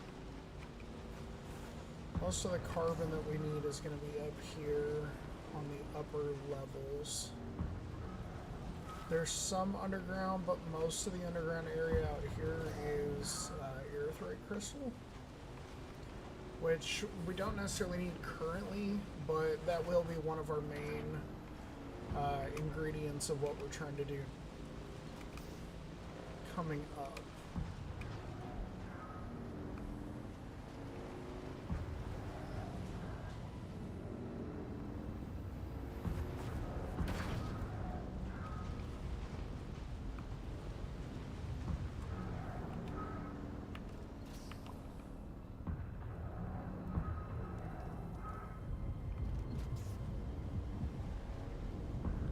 Most of the carbon that we need is going to be up here on the upper levels. There's some underground, but most of the underground area out here is erythrite crystal, which we don't necessarily need currently, but that will be one of our main ingredients of what we're trying to do coming up.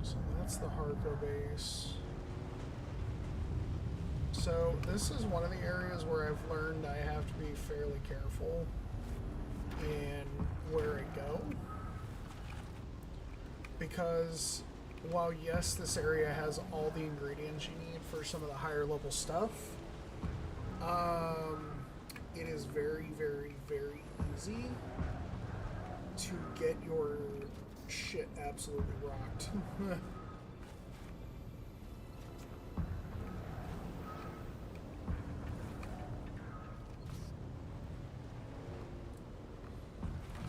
So that's the hardcore base. So this is one of the areas where I've learned I have to be fairly careful in where I go. Because while yes, this area has all the ingredients you need for some of the higher level stuff, it is very, very, very easy to get your shit absolutely rocked.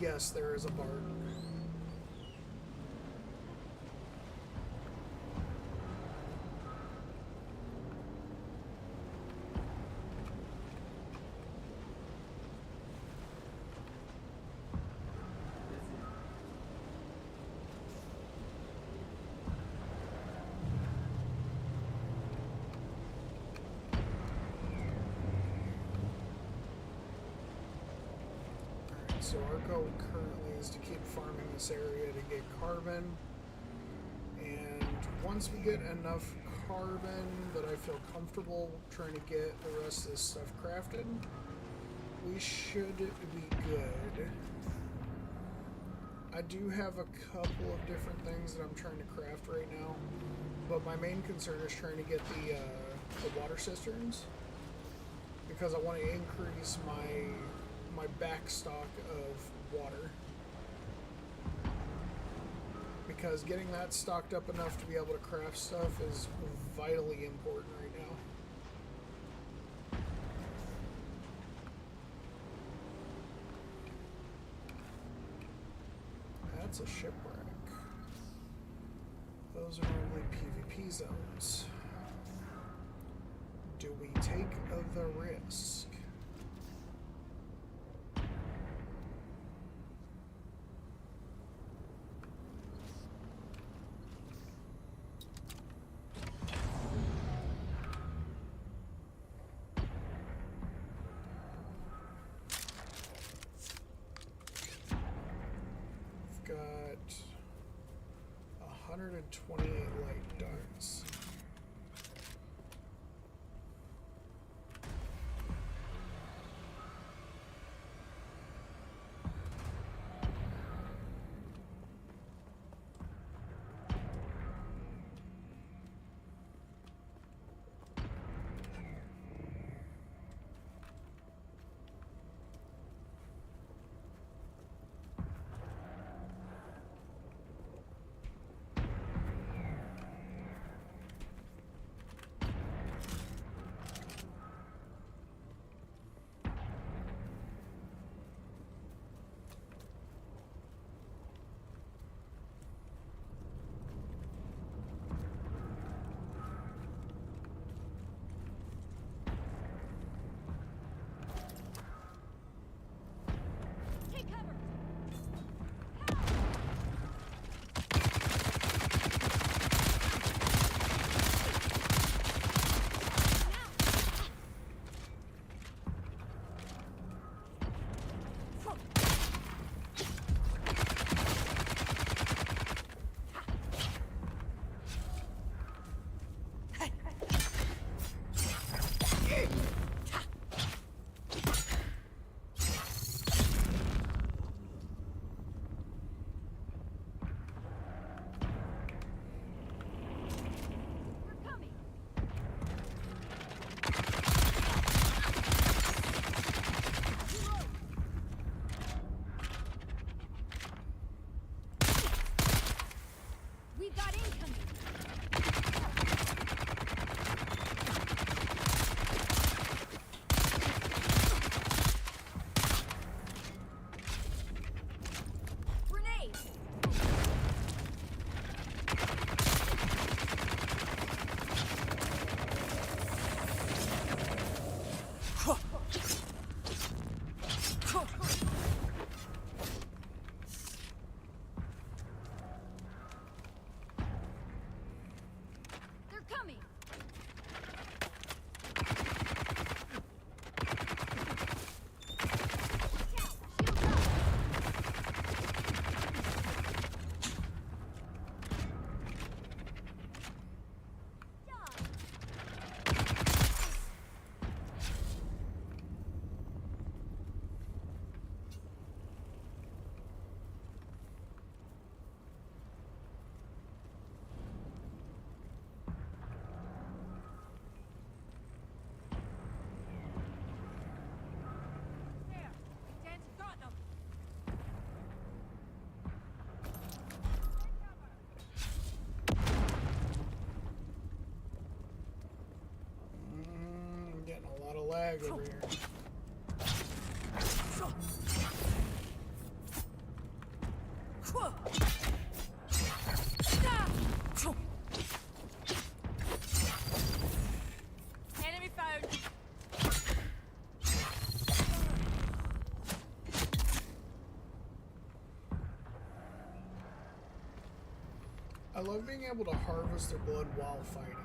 Yes, there is a bard. So our goal currently is to keep farming this area to get carbon, and once we get enough carbon that I feel comfortable trying to get the rest of this stuff crafted, we should be good. I do have a couple of different things that I'm trying to craft right now, but my main concern is trying to get the water cisterns, because I want to increase my back stock of water, because getting that stocked up enough to be able to craft stuff is vitally important right now. That's a shipwreck. Those are normally PvP zones. Do we take the risk? Got 128 light darts. bag over here. Enemy found. I love being able to harvest their blood while fighting them.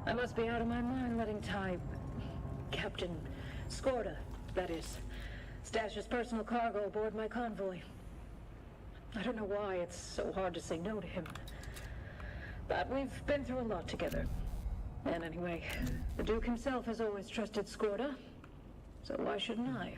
I must be out of my mind letting Captain Skorda, that is, stash his personal cargo aboard my convoy. I don't know why it's so hard to say no to him. But we've been through a lot together. And anyway, the Duke himself has always trusted Skorda, so why shouldn't I?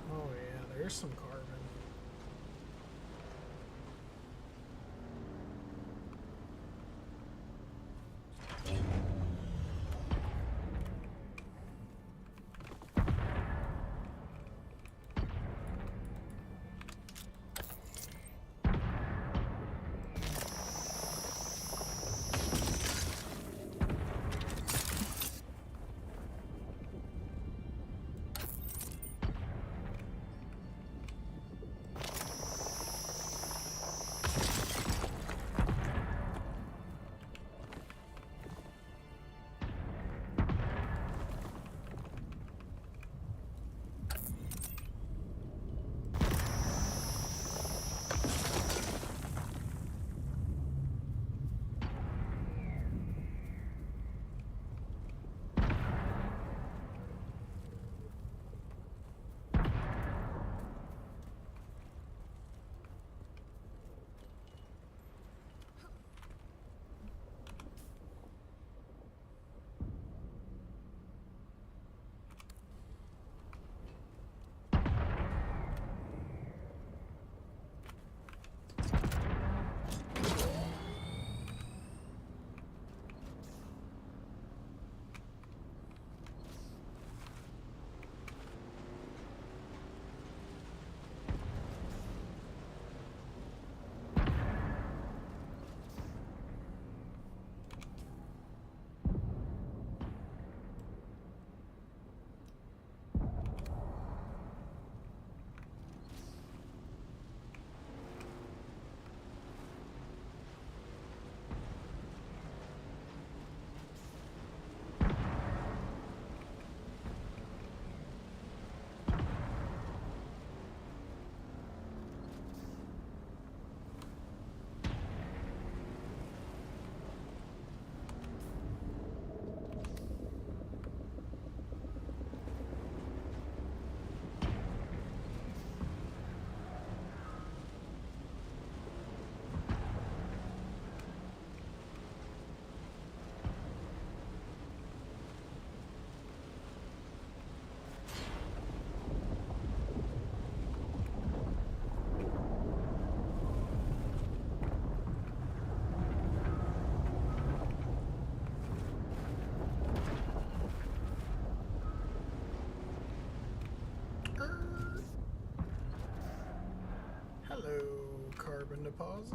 Oh yeah, there's some carbon. to pause.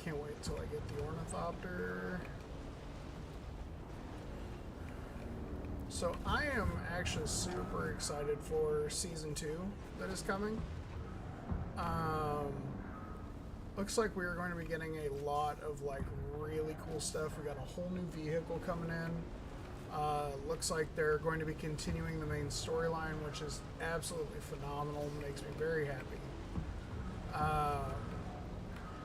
Can't wait till I get the ornithopter. So I am actually super excited for season 2 that is coming. Looks like we are going to be getting a lot of like really cool stuff. We got a whole new vehicle coming in. Looks like they're going to be continuing the main storyline, which is absolutely phenomenal. Makes me very happy.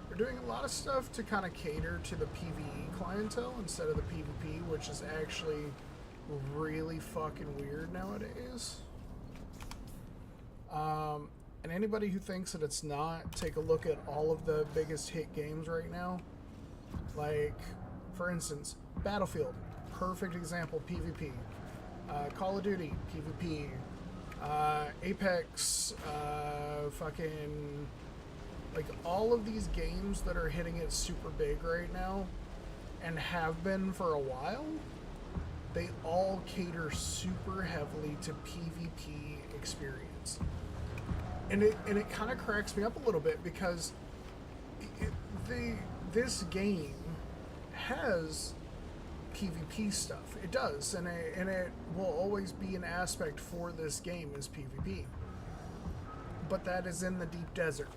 We're doing a lot of stuff to kind of cater to the PvE clientele instead of the PvP, which is actually really fucking weird nowadays. And anybody who thinks that it's not, take a look at all of the biggest hit games right now. Like, for instance, Battlefield, perfect example, PvP. Call of Duty, PvP. Apex, fucking... Like, all of these games that are hitting it super big right now, and have been for a while, they all cater super heavily to PvP experience. And it kind of cracks me up a little bit, because this game has PvP stuff. It does, and it will always be an aspect for this game is PvP. But that is in the deep desert.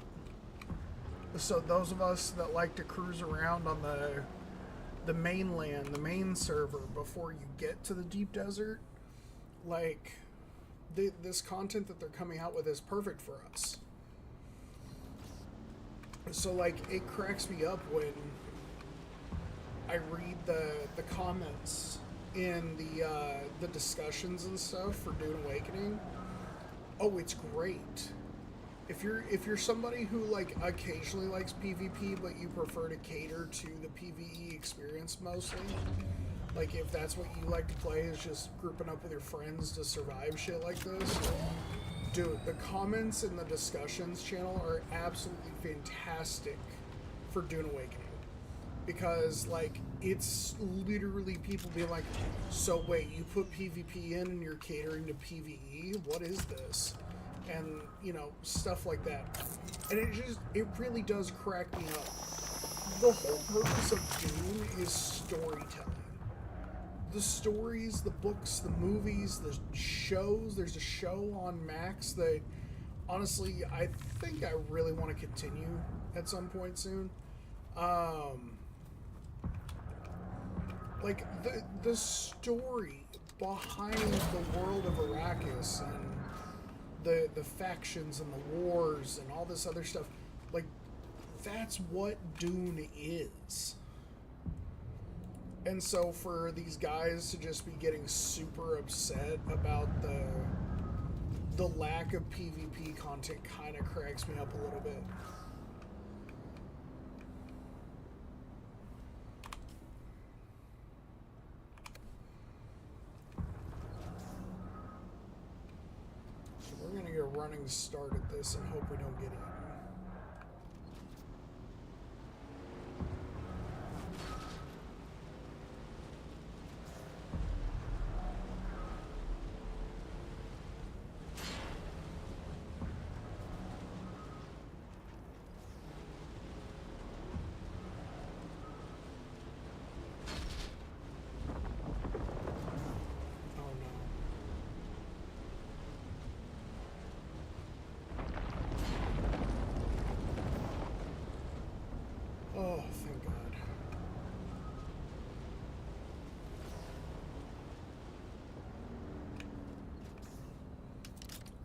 So those of us that like to cruise around on the mainland, the main server, before you get to the deep desert, like, this content that they're coming out with is perfect for us. So, like, it cracks me up when I read the comments in the discussions and stuff for Dune Awakening. Oh, it's great. If you're somebody who like occasionally likes PvP but you prefer to cater to the PvE experience mostly, like if that's what you like to play is just grouping up with your friends to survive shit like this, dude, the comments in the discussions channel are absolutely fantastic for Dune Awakening. Because like it's literally people being like, so wait, you put PvP in and you're catering to PvE? What is this? And, you know, stuff like that. And it really does crack me up. The whole purpose of Dune is storytelling. The stories, the books, the movies, the shows. There's a show on Max that, honestly, I think I really want to continue at some point soon. Like, the story behind the world of Arrakis and the factions and the wars and all this other stuff, like, that's what Dune is. And so for these guys to just be getting super upset about the lack of PvP content kind of cracks me up a little bit. We're going to get a running start at this and hope we don't get eaten. Oh, thank God.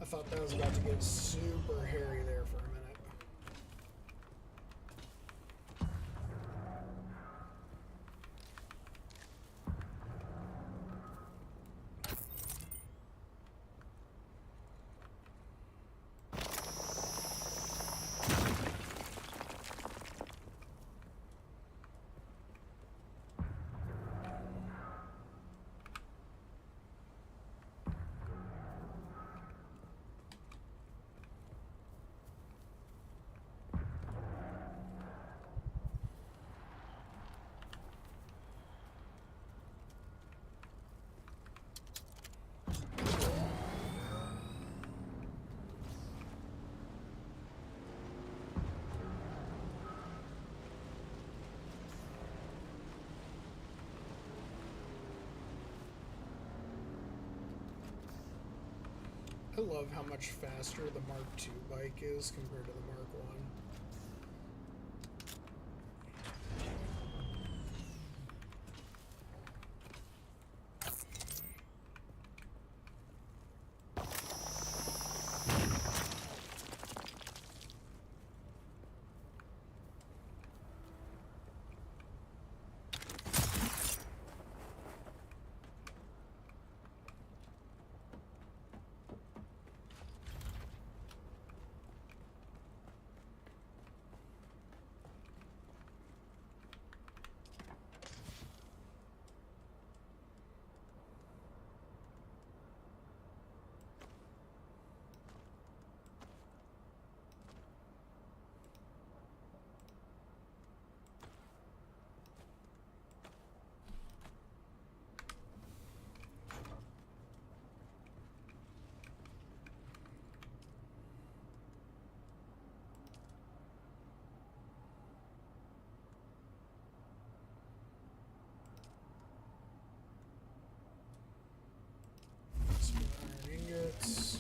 I thought that was about to get super hairy there for a minute. I love how much faster the Mark II bike is compared to the Mark I. Some iron ingots.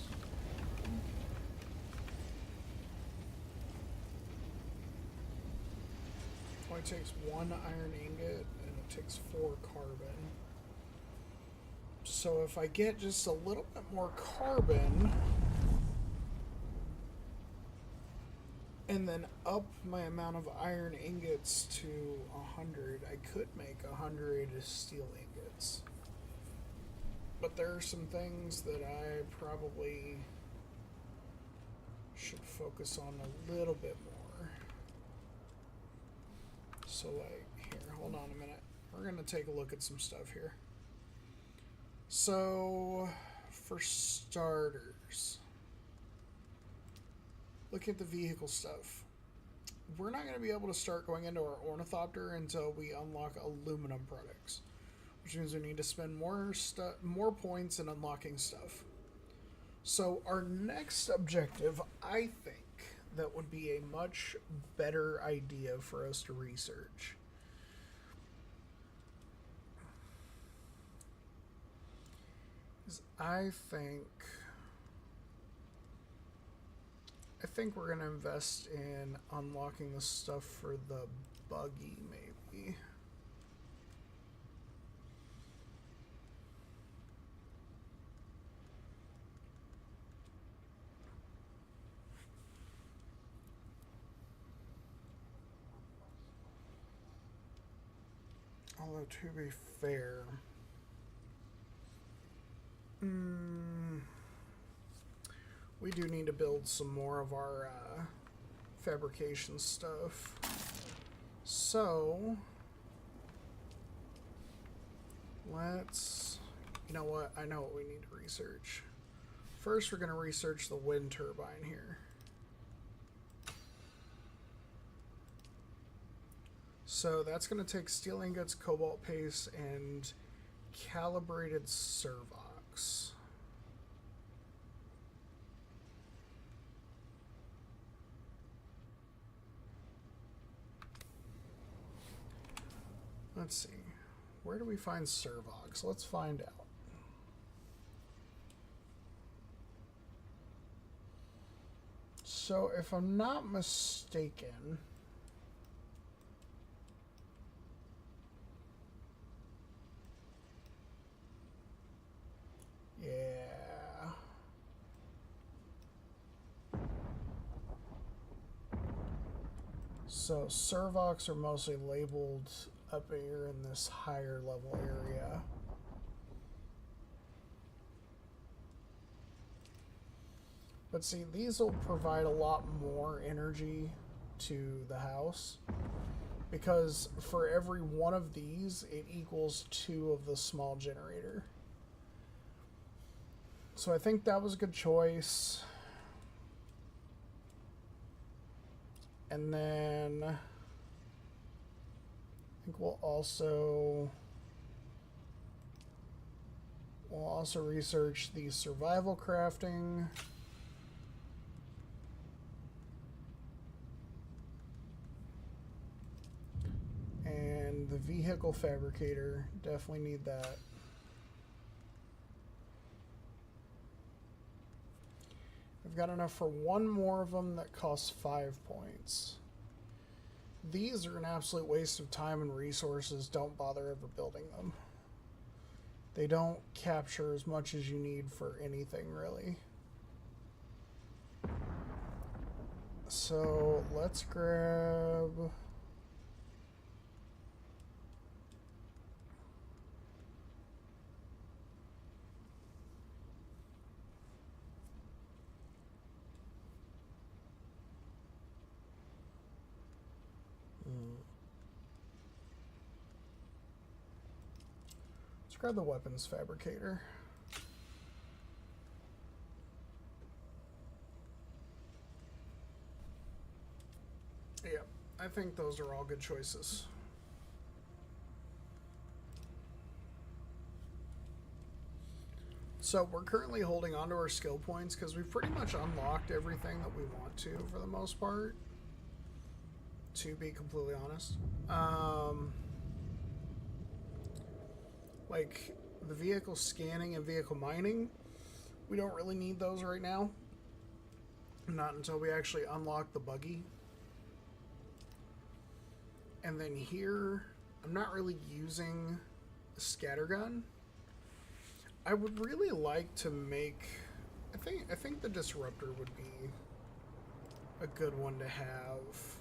Only takes 1 iron ingot and it takes 4 carbon. So if I get just a little bit more carbon and then up my amount of iron ingots to 100, I could make 100 steel ingots. But there are some things that I probably should focus on a little bit more. So like, here, hold on a minute. We're gonna take a look at some stuff here. So, for starters, look at the vehicle stuff. We're not gonna be able to start going into our ornithopter until we unlock aluminum products, which means we need to spend more points in unlocking stuff. So our next objective, I think, that would be a much better idea for us to research is I think we're gonna invest in unlocking the stuff for the buggy, maybe. Although, to be fair, we do need to build some more of our fabrication stuff. So, let's, you know what, I know what we need to research. First, we're going to research the wind turbine here. So that's going to take steel ingots, cobalt paste, and calibrated servox. Let's see. Where do we find servox? Let's find out. So if I'm not mistaken, yeah. So servox are mostly labeled up here in this higher level area. But see, these will provide a lot more energy to the house, because for every one of these, it equals 2 of the small generator. So I think that was a good choice. And then I think we'll also research the survival crafting. And the vehicle fabricator, definitely need that. I've got enough for one more of them that costs 5 points. These are an absolute waste of time and resources. Don't bother ever building them. They don't capture as much as you need for anything, really. So let's grab... Let's grab the weapons fabricator. Yeah, I think those are all good choices. So we're currently holding on to our skill points because we've pretty much unlocked everything that we want to for the most part, to be completely honest. Like the vehicle scanning and vehicle mining, we don't really need those right now. Not until we actually unlock the buggy. And then here, I'm not really using the scattergun. I would really like to make... I think the disruptor would be a good one to have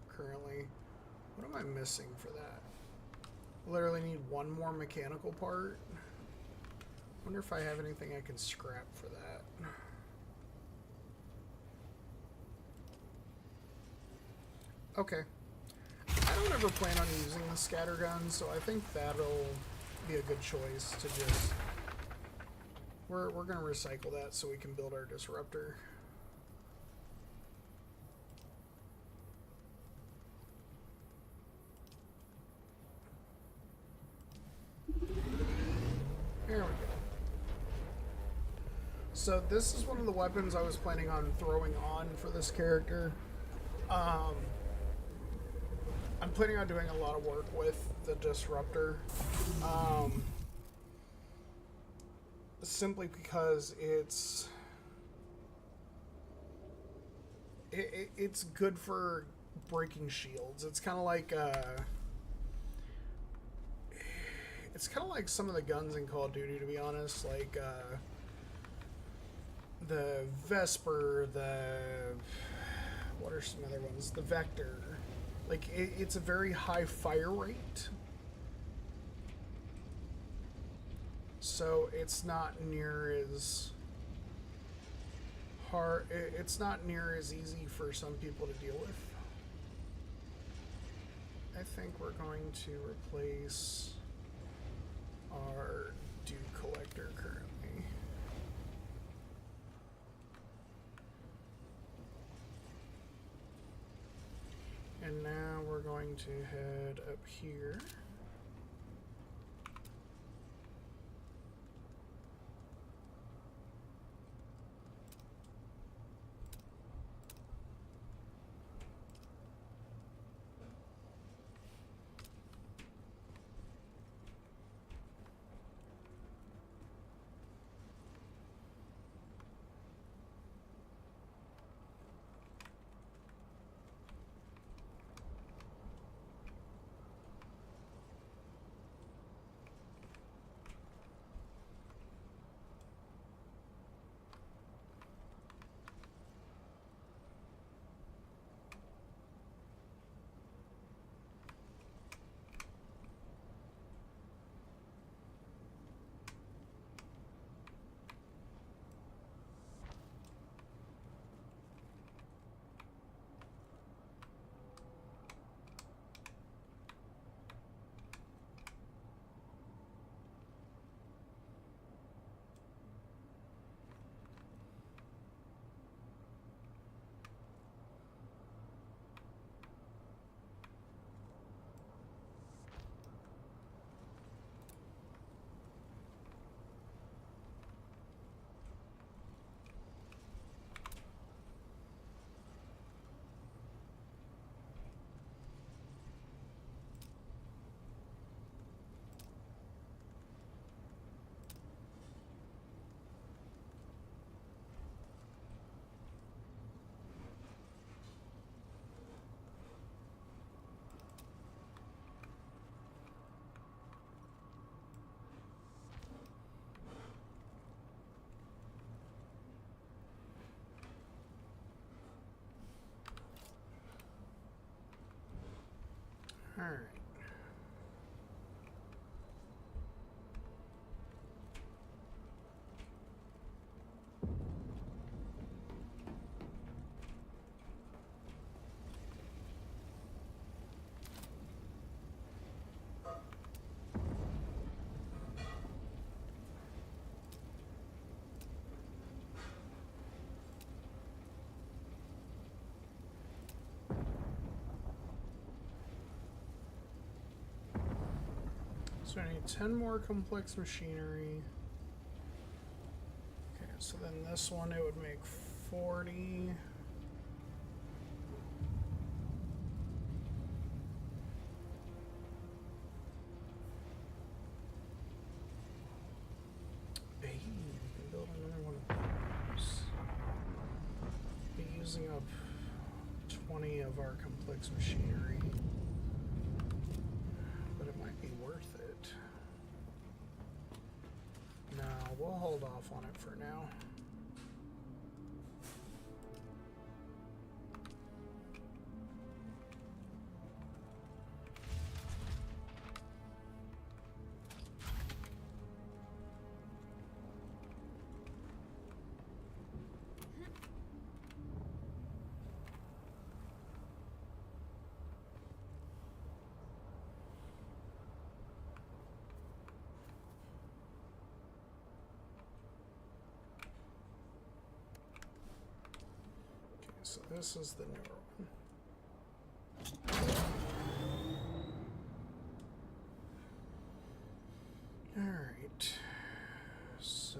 currently. What am I missing for that? Literally need one more mechanical part. Wonder if I have anything I can scrap for that. Okay. I don't ever plan on using the scattergun, so I think that'll be a good choice to just... We're going to recycle that so we can build our disruptor. There we go. So this is one of the weapons I was planning on throwing on for this character. I'm planning on doing a lot of work with the disruptor. Simply because it's good for breaking shields. It's kind of like some of the guns in Call of Duty, to be honest, like the Vesper, what are some other ones? The Vector. Like it's a very high fire rate. So it's not near as hard, it's not near as easy for some people to deal with. I think we're going to replace our dew collector currently. And now we're going to head up here. So I need 10 more complex machinery. Okay, so then this one it would make 40. Hey, we can build another one of those. Be using up 20 of our complex machinery. But it might be worth it. No, we'll hold off on it for now. So this is the newer one. All right. So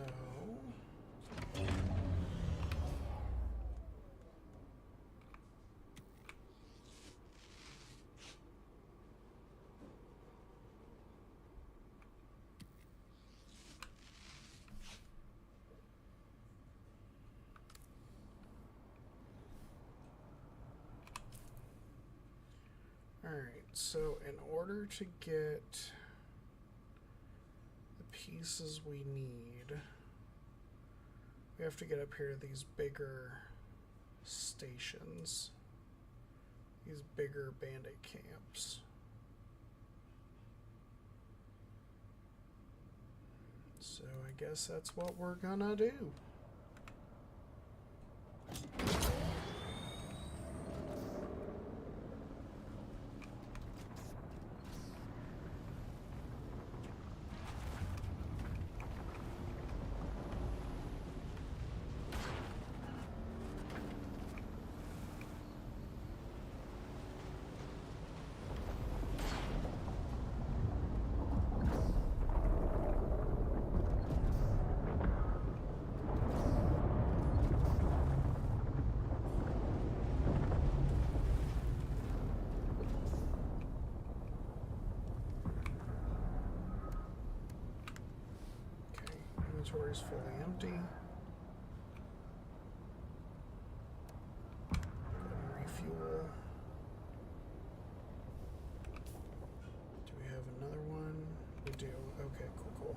Alright, so in order to get the pieces we need, we have to get up here to these bigger stations, these bigger bandit camps. So I guess that's what we're gonna do. Inventory is fully empty. Go ahead and refuel. Do we have another one? We do. Okay, cool.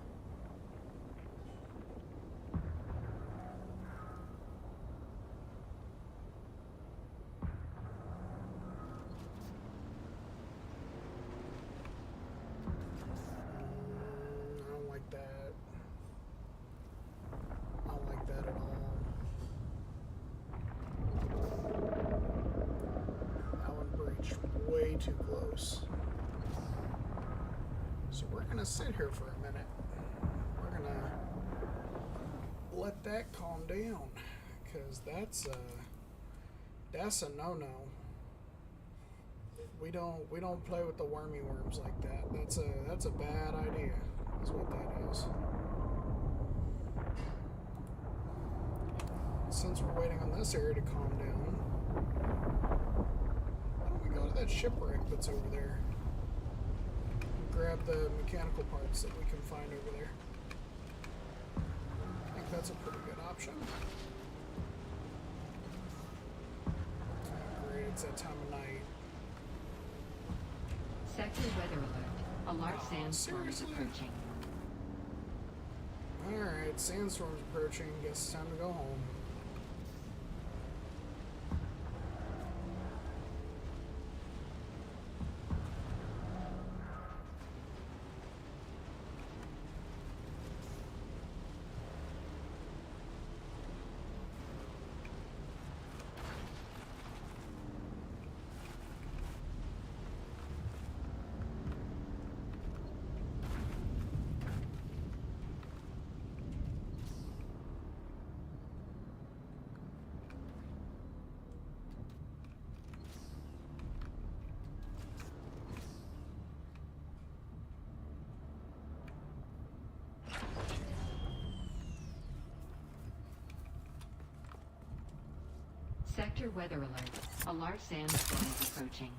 I don't like that. I don't like that at all. That one breached way too close. So we're gonna sit here for a minute. We're gonna let that calm down, because that's a no-no. We don't play with the wormy worms like that. That's a bad idea. Is what that is. Since we're waiting on this area to calm down, why don't we go to that shipwreck that's over there? Grab the mechanical parts that we can find over there. I think that's a pretty good option. Great, it's that time of night. Sector weather alert. A large sandstorm is seriously? approaching. Alright, sandstorm's approaching. Guess it's time to go home. Sector weather alert. A large sandstorm is approaching.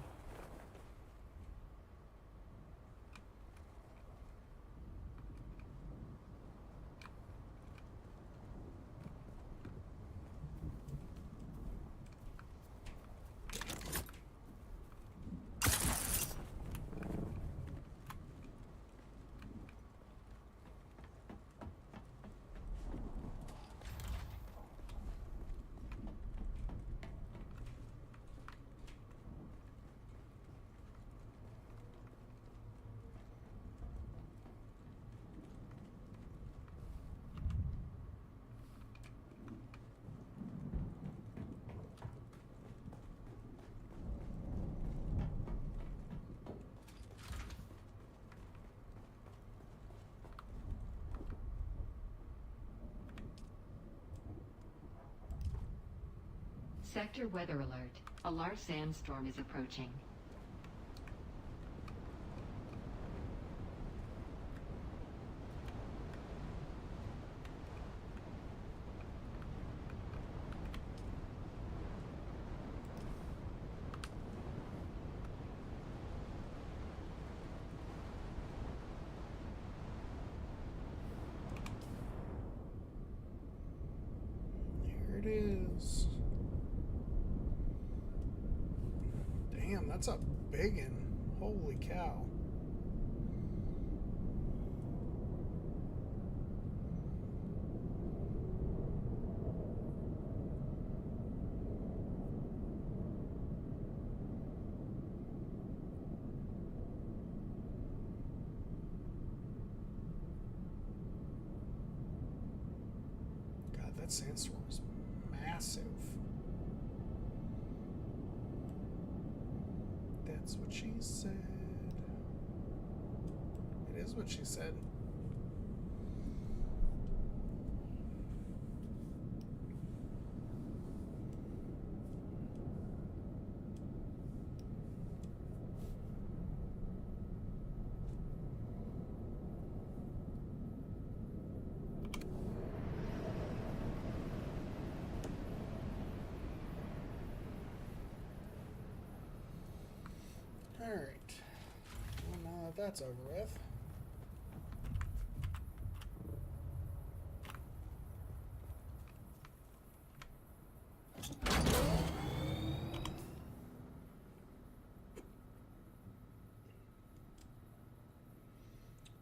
Sector weather alert. A large sandstorm is approaching. Here it is. Damn, that's a biggin'. Holy cow. God, that sandstorm is massive. That's what she said. It is what she said. Alright. Well, now that that's over with.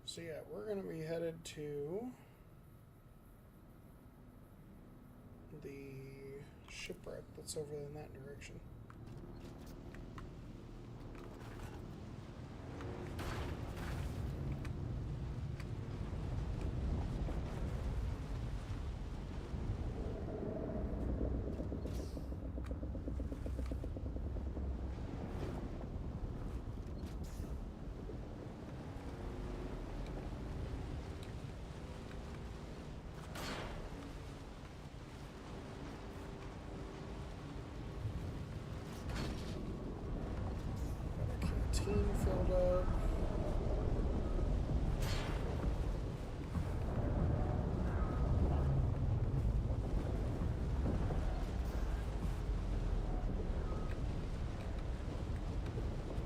So yeah, we're going to be headed to the shipwreck that's over in that direction. Team filled up.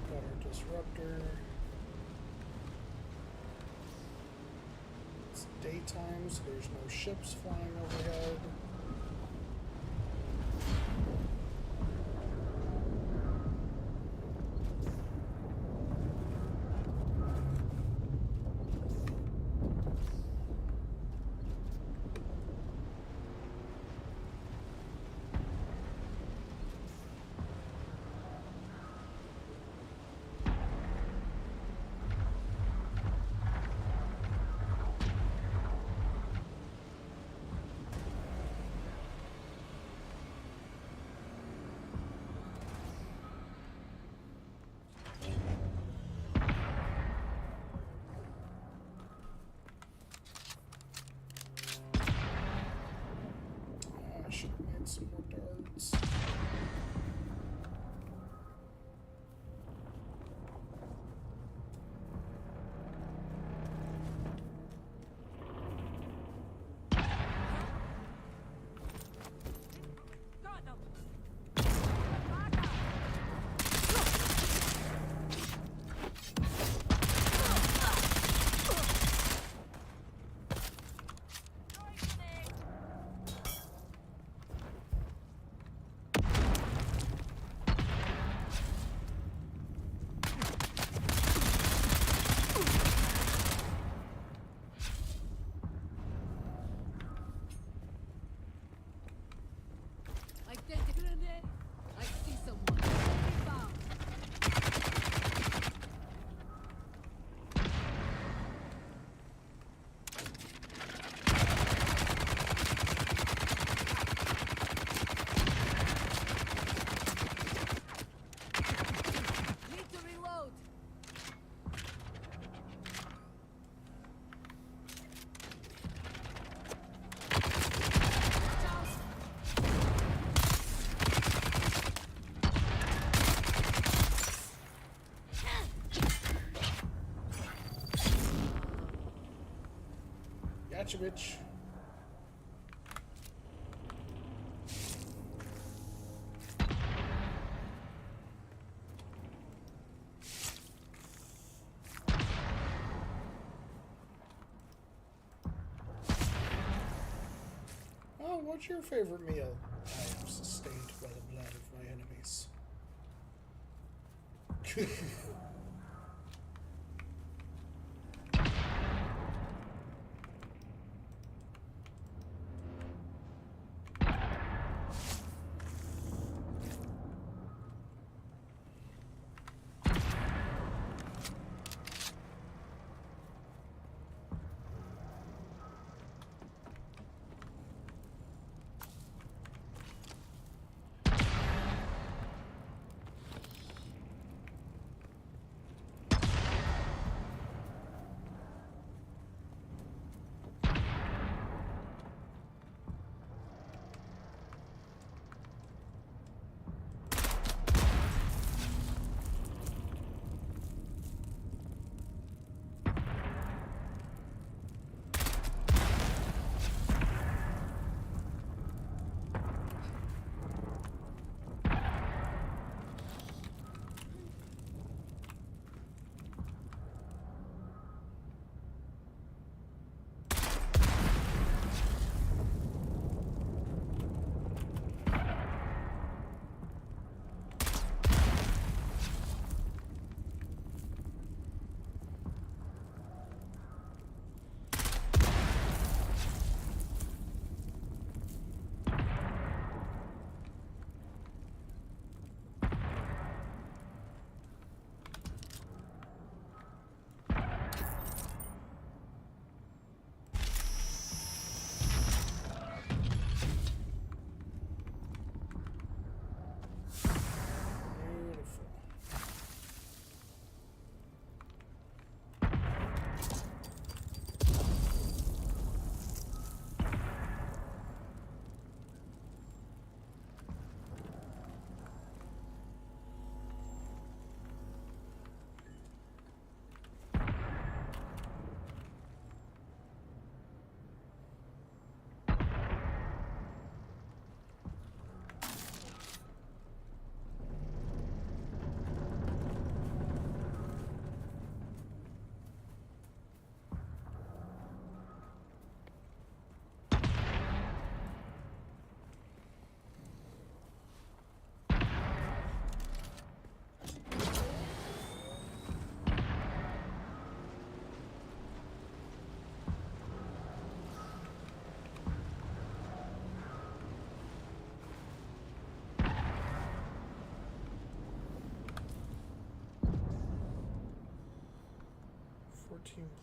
Got our disruptor. It's daytime, so there's no ships flying overhead. I should have made some more darts. Got them. bitch. Oh, what's your favorite meal? I am sustained by the blood of my enemies. Beautiful.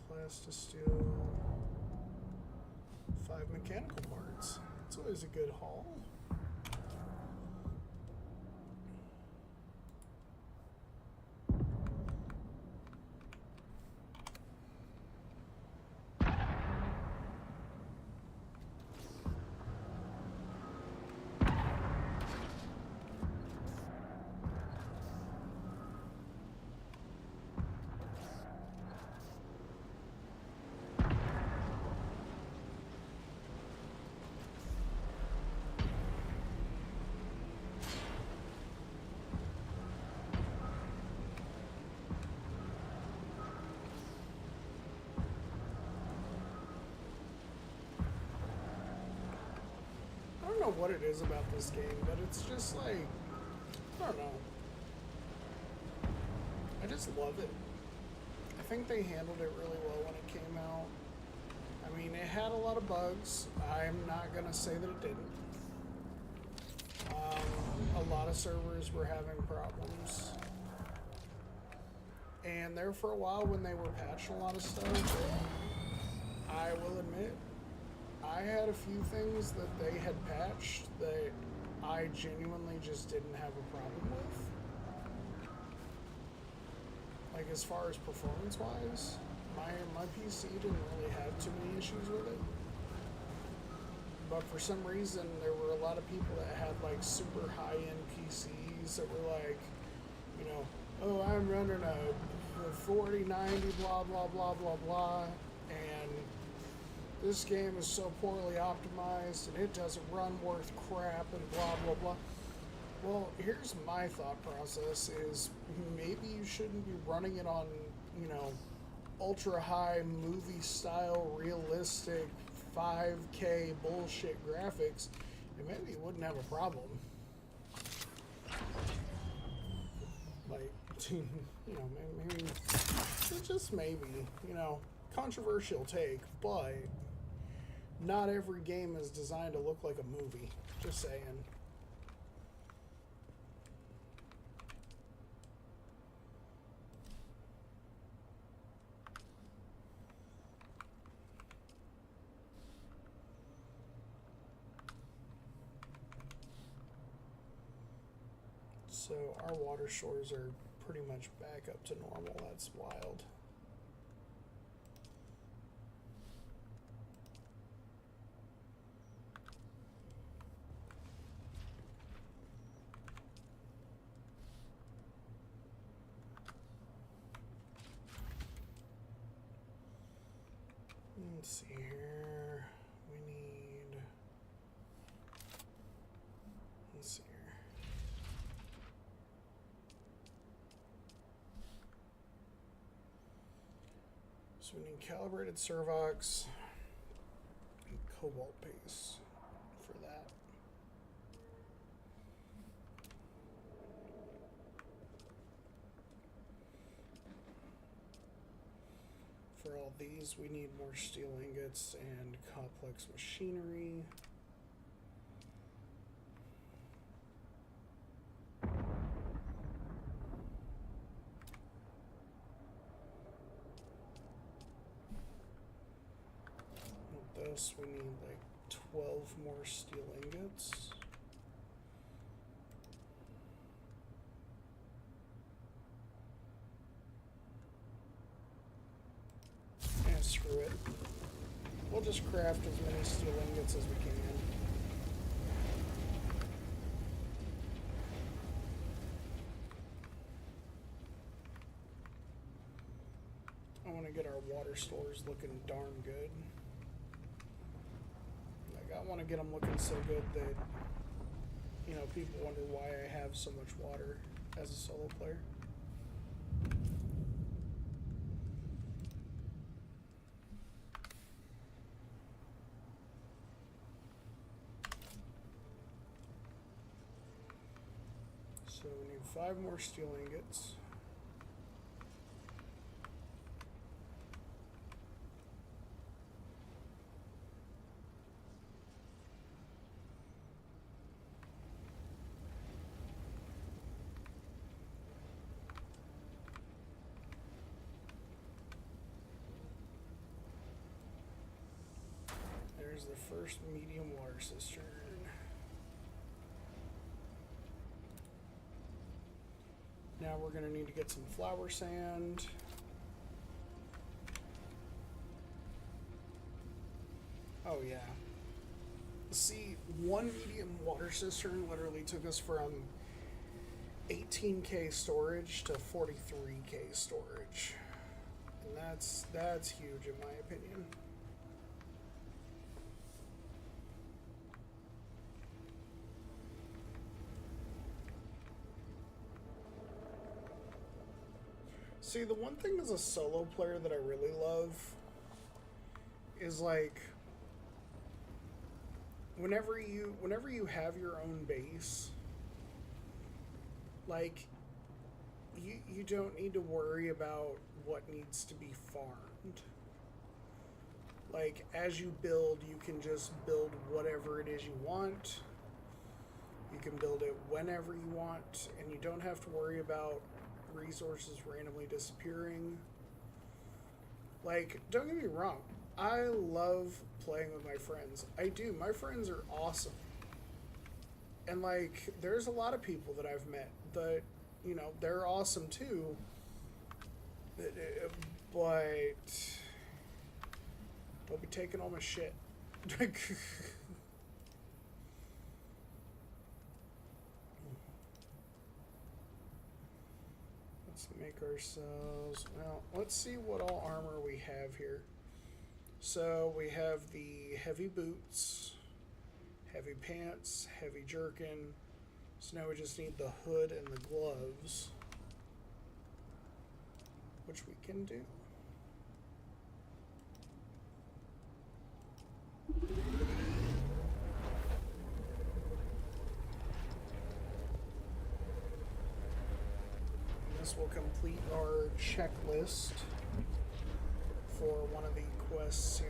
Plastisteel, 5 mechanical parts. It's always a good haul. I don't know what it is about this game, but it's just like, I don't know. I just love it. I think they handled it really well when it came out. I mean, it had a lot of bugs. I'm not going to say that it didn't. A lot of servers were having problems. And there for a while when they were patching a lot of stuff, I will admit, I had a few things that they had patched that I genuinely just didn't have a problem with. Like as far as performance-wise, my PC didn't really have too many issues with it. But for some reason, there were a lot of people that had like super high-end PCs that were like, you know, oh, I'm running a 4090, blah, blah, blah, blah, blah. And this game is so poorly optimized and it doesn't run worth crap and blah blah blah. Well, here's my thought process is maybe you shouldn't be running it on, you know, ultra high movie style realistic 5K bullshit graphics, and maybe you wouldn't have a problem. Like, you know, maybe just maybe, you know, controversial take, but not every game is designed to look like a movie. Just saying. So our water shores are pretty much back up to normal. That's wild. Let's see here. We need. Let's see here. So we need calibrated servox and cobalt base for that. For all these, we need more steel ingots and complex machinery. With this, we need like 12 more steel ingots. And screw it. We'll just craft as many steel ingots as we can. I want to get our water stores looking darn good. Like, I want to get them looking so good that, you know, people wonder why I have so much water as a solo player. So we need 5 more steel ingots. There's the first medium water cistern. Now we're going to need to get some flour sand. Oh yeah. See, one medium water cistern literally took us from 18K storage to 43K storage. And that's huge in my opinion. See, the one thing as a solo player that I really love is like whenever you have your own base, like you don't need to worry about what needs to be farmed. Like as you build, you can just build whatever it is you want. You can build it whenever you want, and you don't have to worry about resources randomly disappearing. Like, don't get me wrong, I love playing with my friends. I do. My friends are awesome. And like, there's a lot of people that I've met that, you know, they're awesome too. But don't be taking all my shit. Let's make ourselves, well, let's see what all armor we have here. So we have the heavy boots, heavy pants, heavy jerkin. So now we just need the hood and the gloves, which we can do. This will complete our checklist for one of the quests here.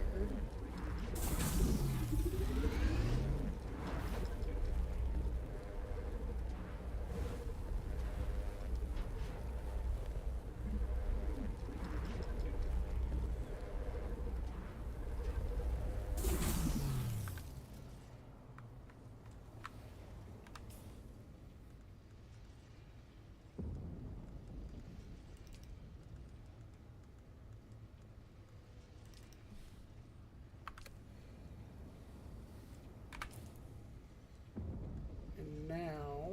And now,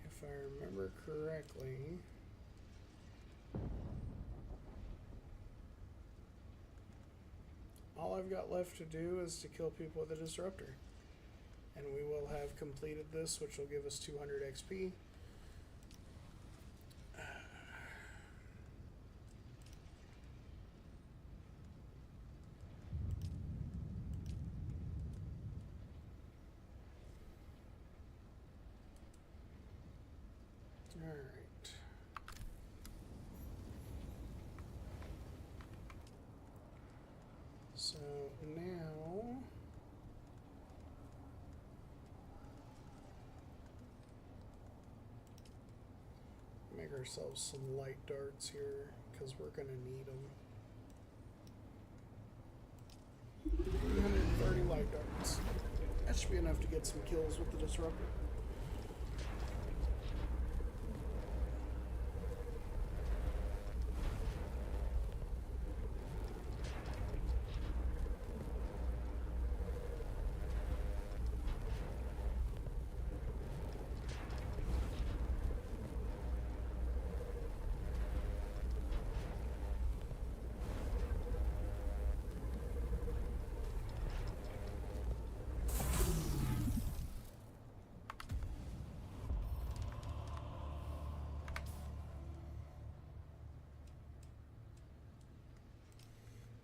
if I remember correctly, all I've got left to do is to kill people with a disruptor. And we will have completed this, which will give us 200 XP. Alright. So now make ourselves some light darts here because we're going to need them. 330 light darts. That should be enough to get some kills with the disruptor.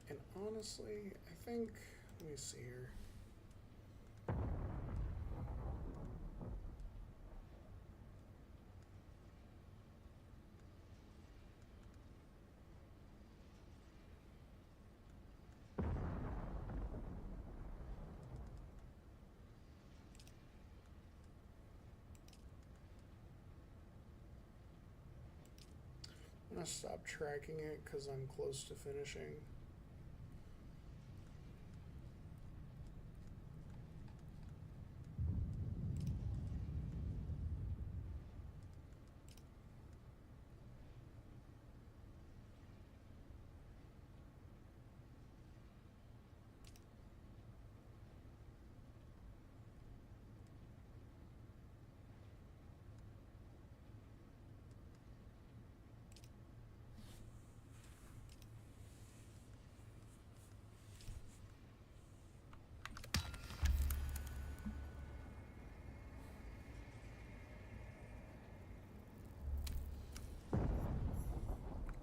And honestly, I think, let me see here. I'm gonna stop tracking it because I'm close to finishing.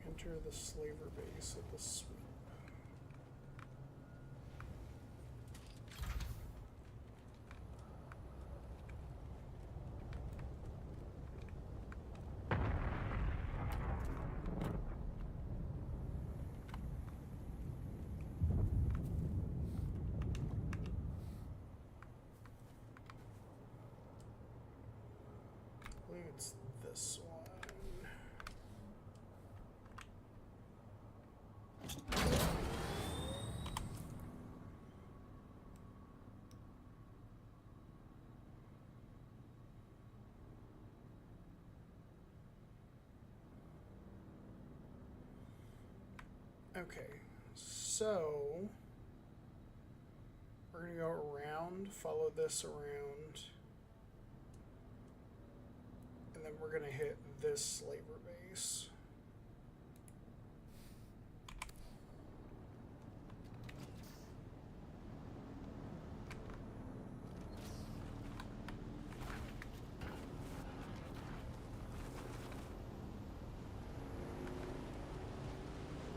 Enter the slaver base at the sweep. I believe it's this one. Okay, so we're gonna go around, follow this around, and then we're gonna hit this slaver base. nice.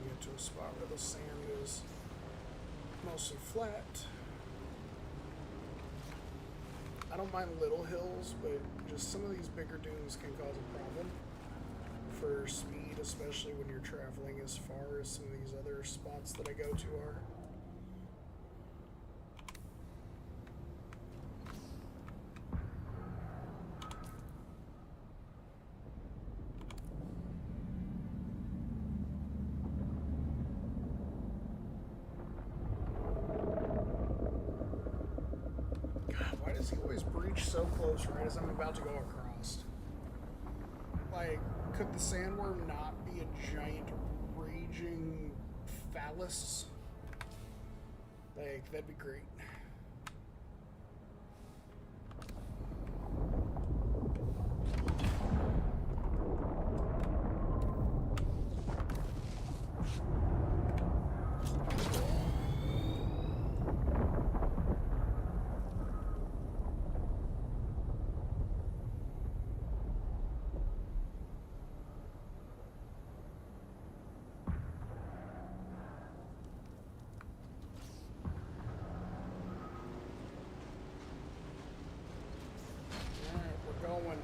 We get to a spot where the sand is mostly flat. I don't mind little hills, but just some of these bigger dunes can cause a problem for speed, especially when you're traveling as far as some of these other spots that I go to are. Why does he always breach so close right as I'm about to go across? Like, could the sandworm not be a giant raging phallus? Like, that'd be great. Going.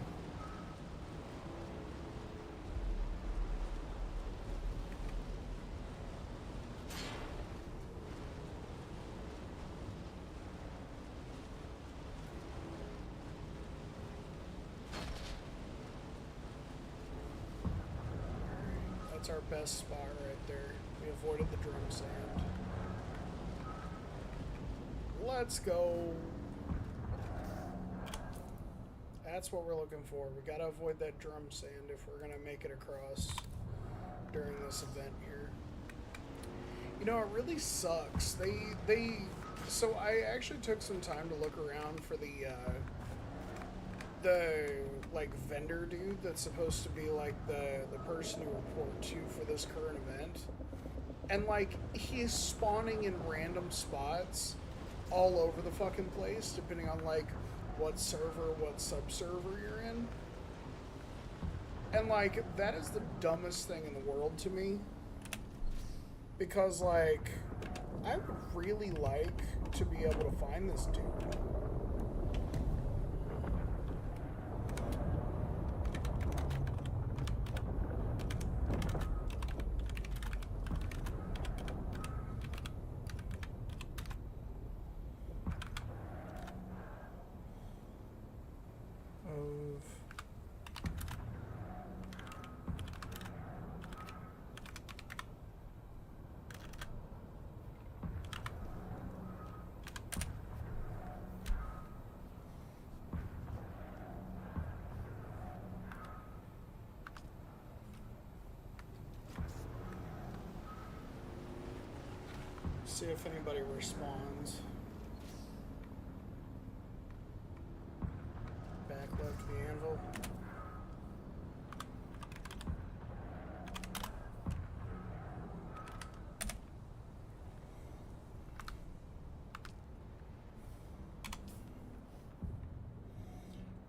That's our best spot right there. We avoided the drum sand. Let's go. That's what we're looking for. We gotta avoid that drum sand if we're gonna make it across during this event here. You know, it really sucks. So I actually took some time to look around for the like vendor dude that's supposed to be like the person you report to for this current event. And like he's spawning in random spots all over the fucking place, depending on like what server, what sub-server you're in. And like, that is the dumbest thing in the world to me. Because like, I would really like to be able to find this dude. See if anybody responds. Back left the anvil.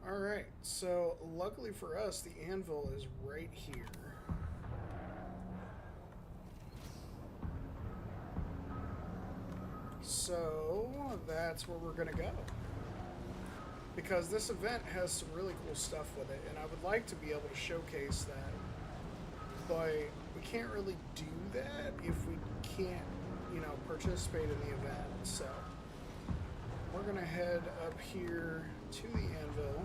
Alright, so luckily for us, the anvil is right here. So that's where we're gonna go, because this event has some really cool stuff with it, and I would like to be able to showcase that, but we can't really do that if we can't, you know, participate in the event. So we're gonna head up here to the anvil.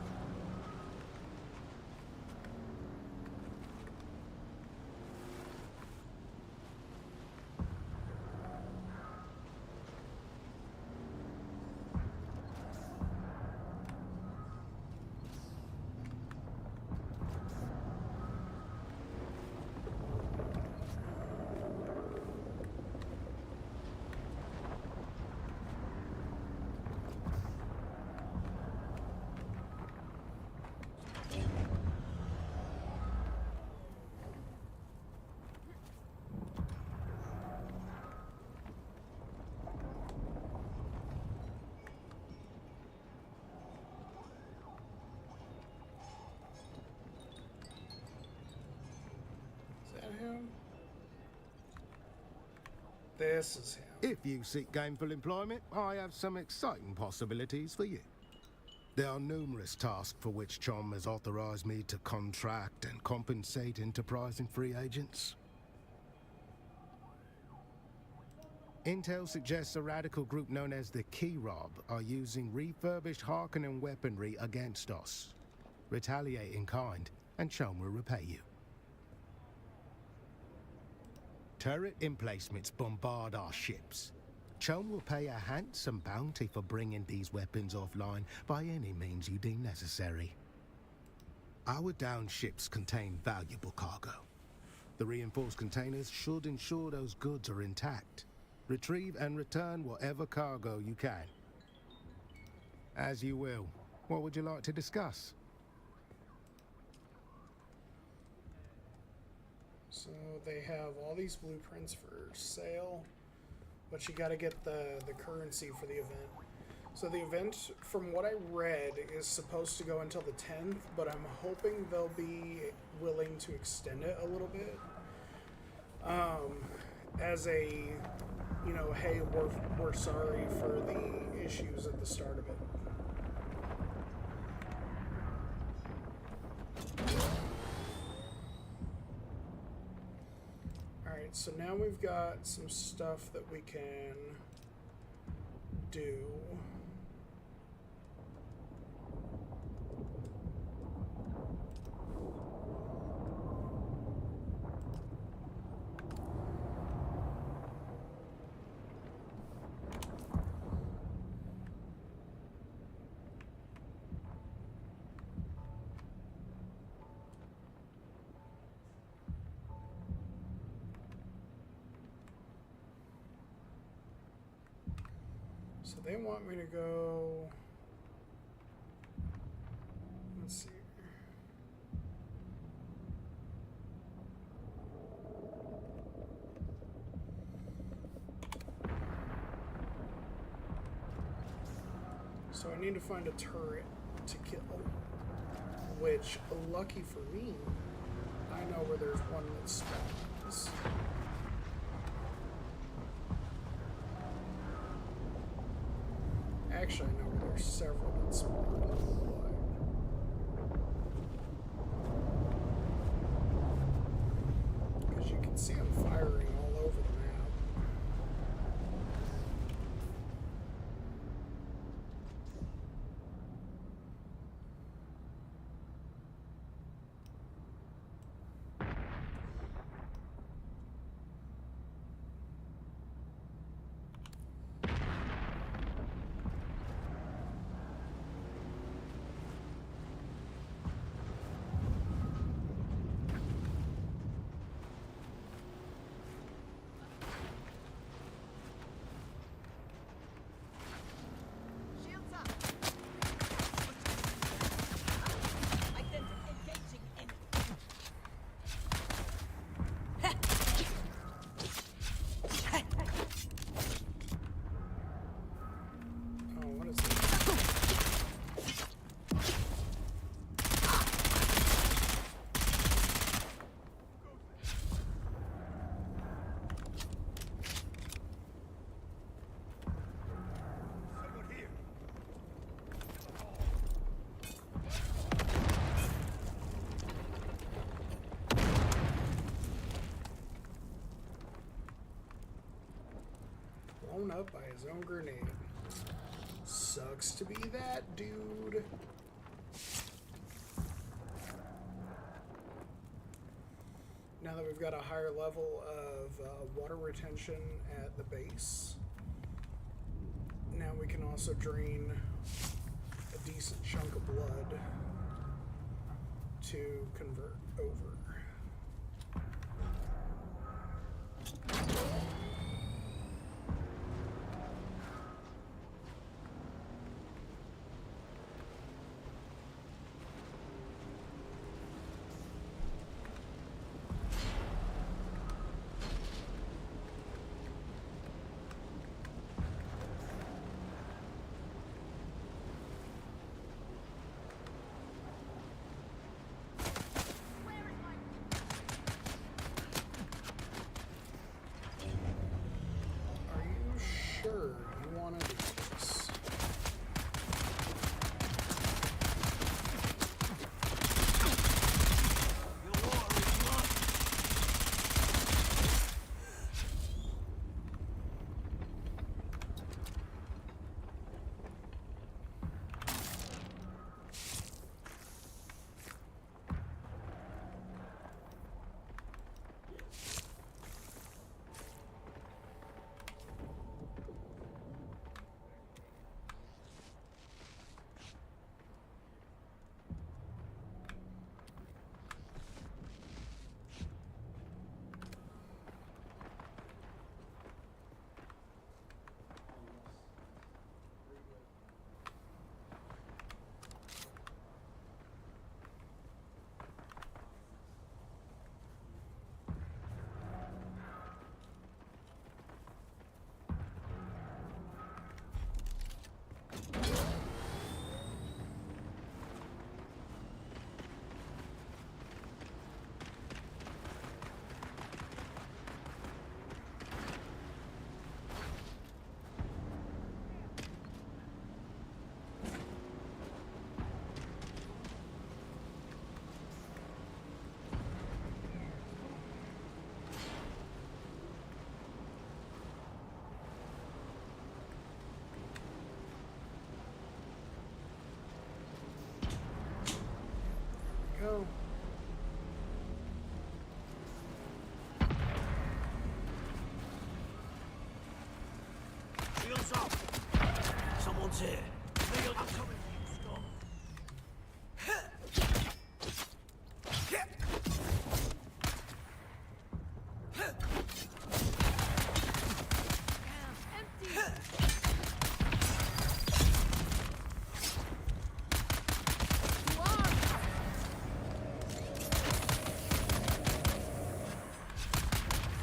This is him. If you seek gainful employment, I have some exciting possibilities for you. There are numerous tasks for which Chom has authorized me to contract and compensate enterprising free agents. Intel suggests a radical group known as the Key Rob are using refurbished Harkonnen weaponry against us. Retaliate in kind, and Chom will repay you. Turret emplacements bombard our ships. Chom will pay a handsome bounty for bringing these weapons offline by any means you deem necessary. Our downed ships contain valuable cargo. The reinforced containers should ensure those goods are intact. Retrieve and return whatever cargo you can. As you will. What would you like to discuss? So they have all these blueprints for sale, but you got to get the currency for the event. So the event, from what I read, is supposed to go until the 10th, but I'm hoping they'll be willing to extend it a little bit. As a, you know, hey, we're sorry for the issues at the start of it. Alright, so now we've got some stuff that we can do. So they want me to go, let's see. So I need to find a turret to kill, which, lucky for me, I know where there's one that spawns. Actually, I know where there's several that spawn, because you can see them firing all over the map. Shields up. Engaging enemy. Oh, what is this? Someone here. Blown up by his own grenade. Sucks to be that dude. Now that we've got a higher level of water retention at the base, now we can also drain a decent chunk of blood to convert over. Where is my want to do this. Your water is low. Go. Shields up. Someone's here. I'm coming for you, Scott.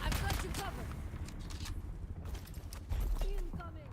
I've got you covered. Incoming.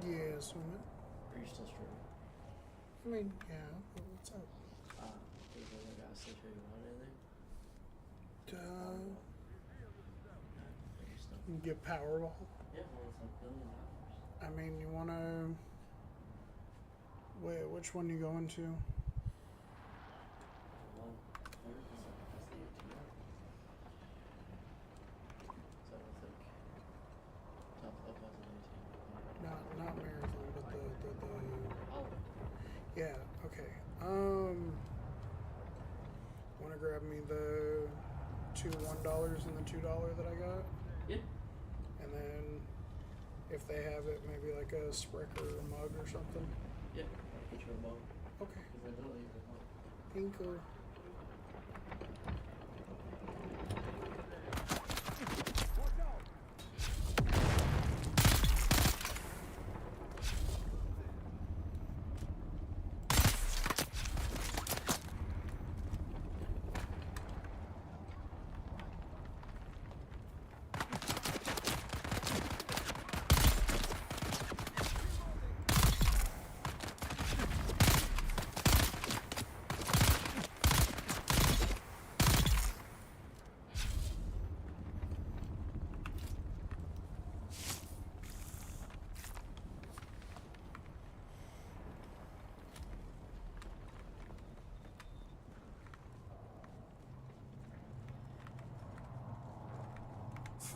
Yes, woman. Are you still streaming? I mean, yeah. What's up? Did the other guy still show you want anything? Are you still? Get Powerball. Yeah, well, it's like $1 billion. I mean, you wanna. Wait, which one you going to? two $1 and the $2 that I got. Yeah. And then if they have it, maybe like a Sprecher mug or something. Yeah. Get you a mug. Okay. Because I know you can mug. Pinker.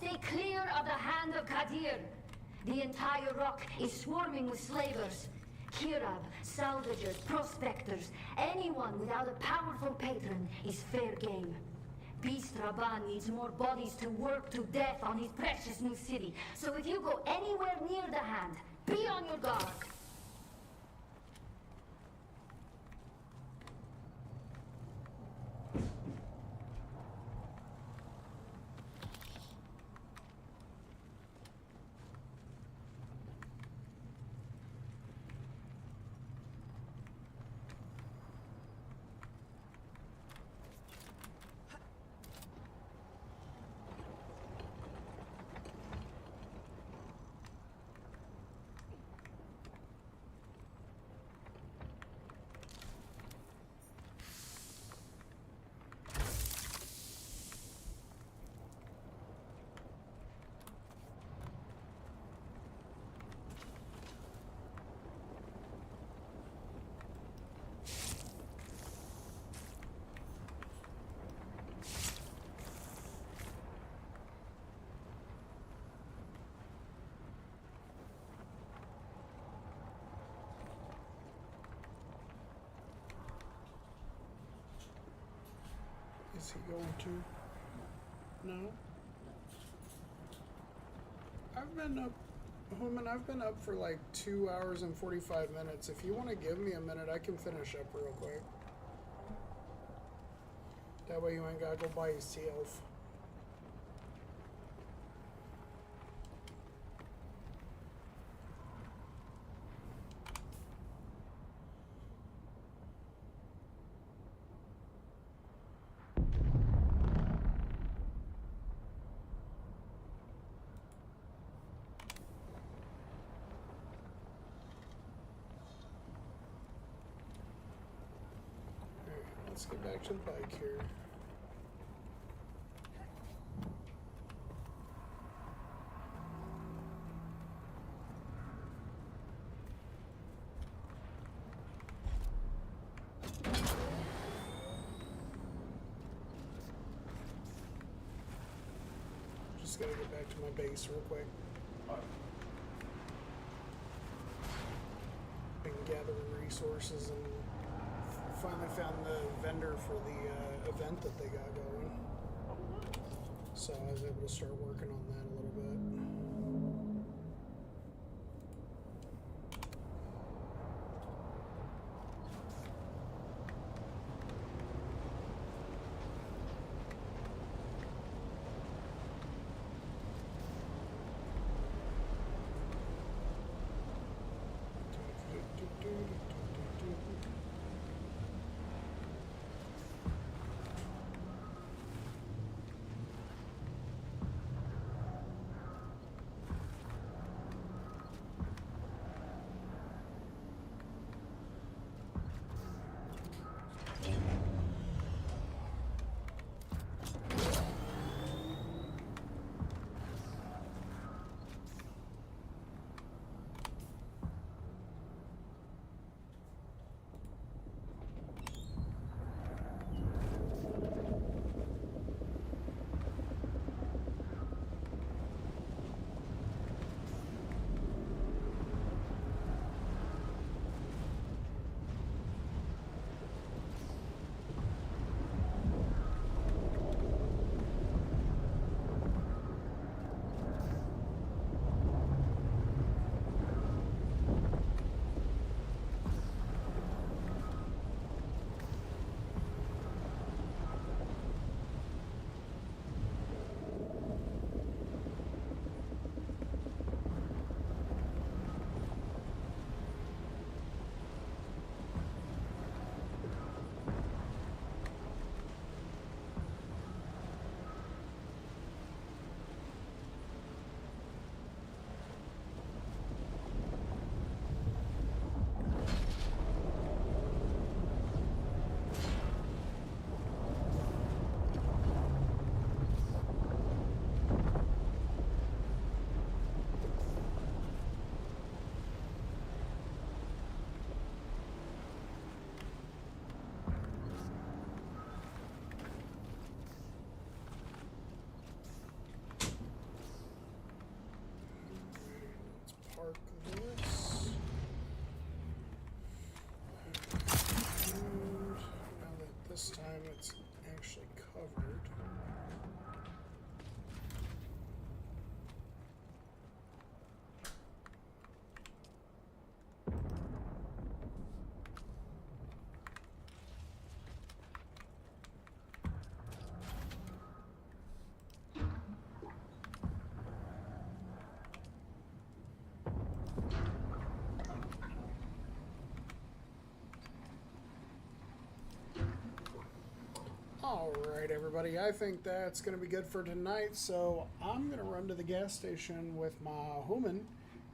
Stay clear of the hand of Kadir. The entire rock is swarming with slavers. Kirab, salvagers, prospectors, anyone without a powerful patron is fair game. Beast Rabban needs more bodies to work to death on his precious new city. So if you go anywhere near the hand, be on your guard. Is he going to? No? I've been up, Homan, I've been up for like 2 hours and 45 minutes. If you want to give me a minute, I can finish up real quick. That way you ain't gotta go by yourself. Let's get back to the bike here. Just gotta get back to my base real quick. Been gathering resources and finally found the vendor for the event that they got going. So I was able to start working on that a little bit. this time it's actually covered. Alright, everybody, I think that's going to be good for tonight, so I'm going to run to the gas station with my woman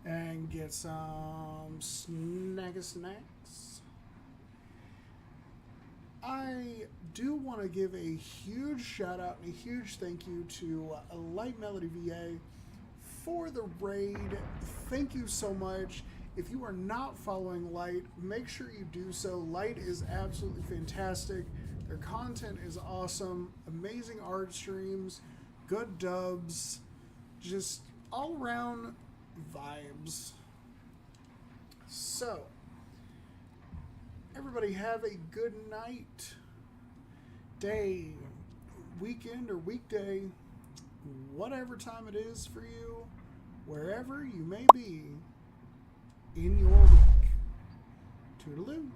and get some snacks. I do want to give a huge shout out and a huge thank you to Light Melody VA for the raid. Thank you so much. If you are not following Light, make sure you do so. Light is absolutely fantastic. Their content is awesome, amazing art streams, good dubs, just all around vibes. So, everybody have a good night, day, weekend, or weekday, whatever time it is for you, wherever you may be in your week. Toodaloo.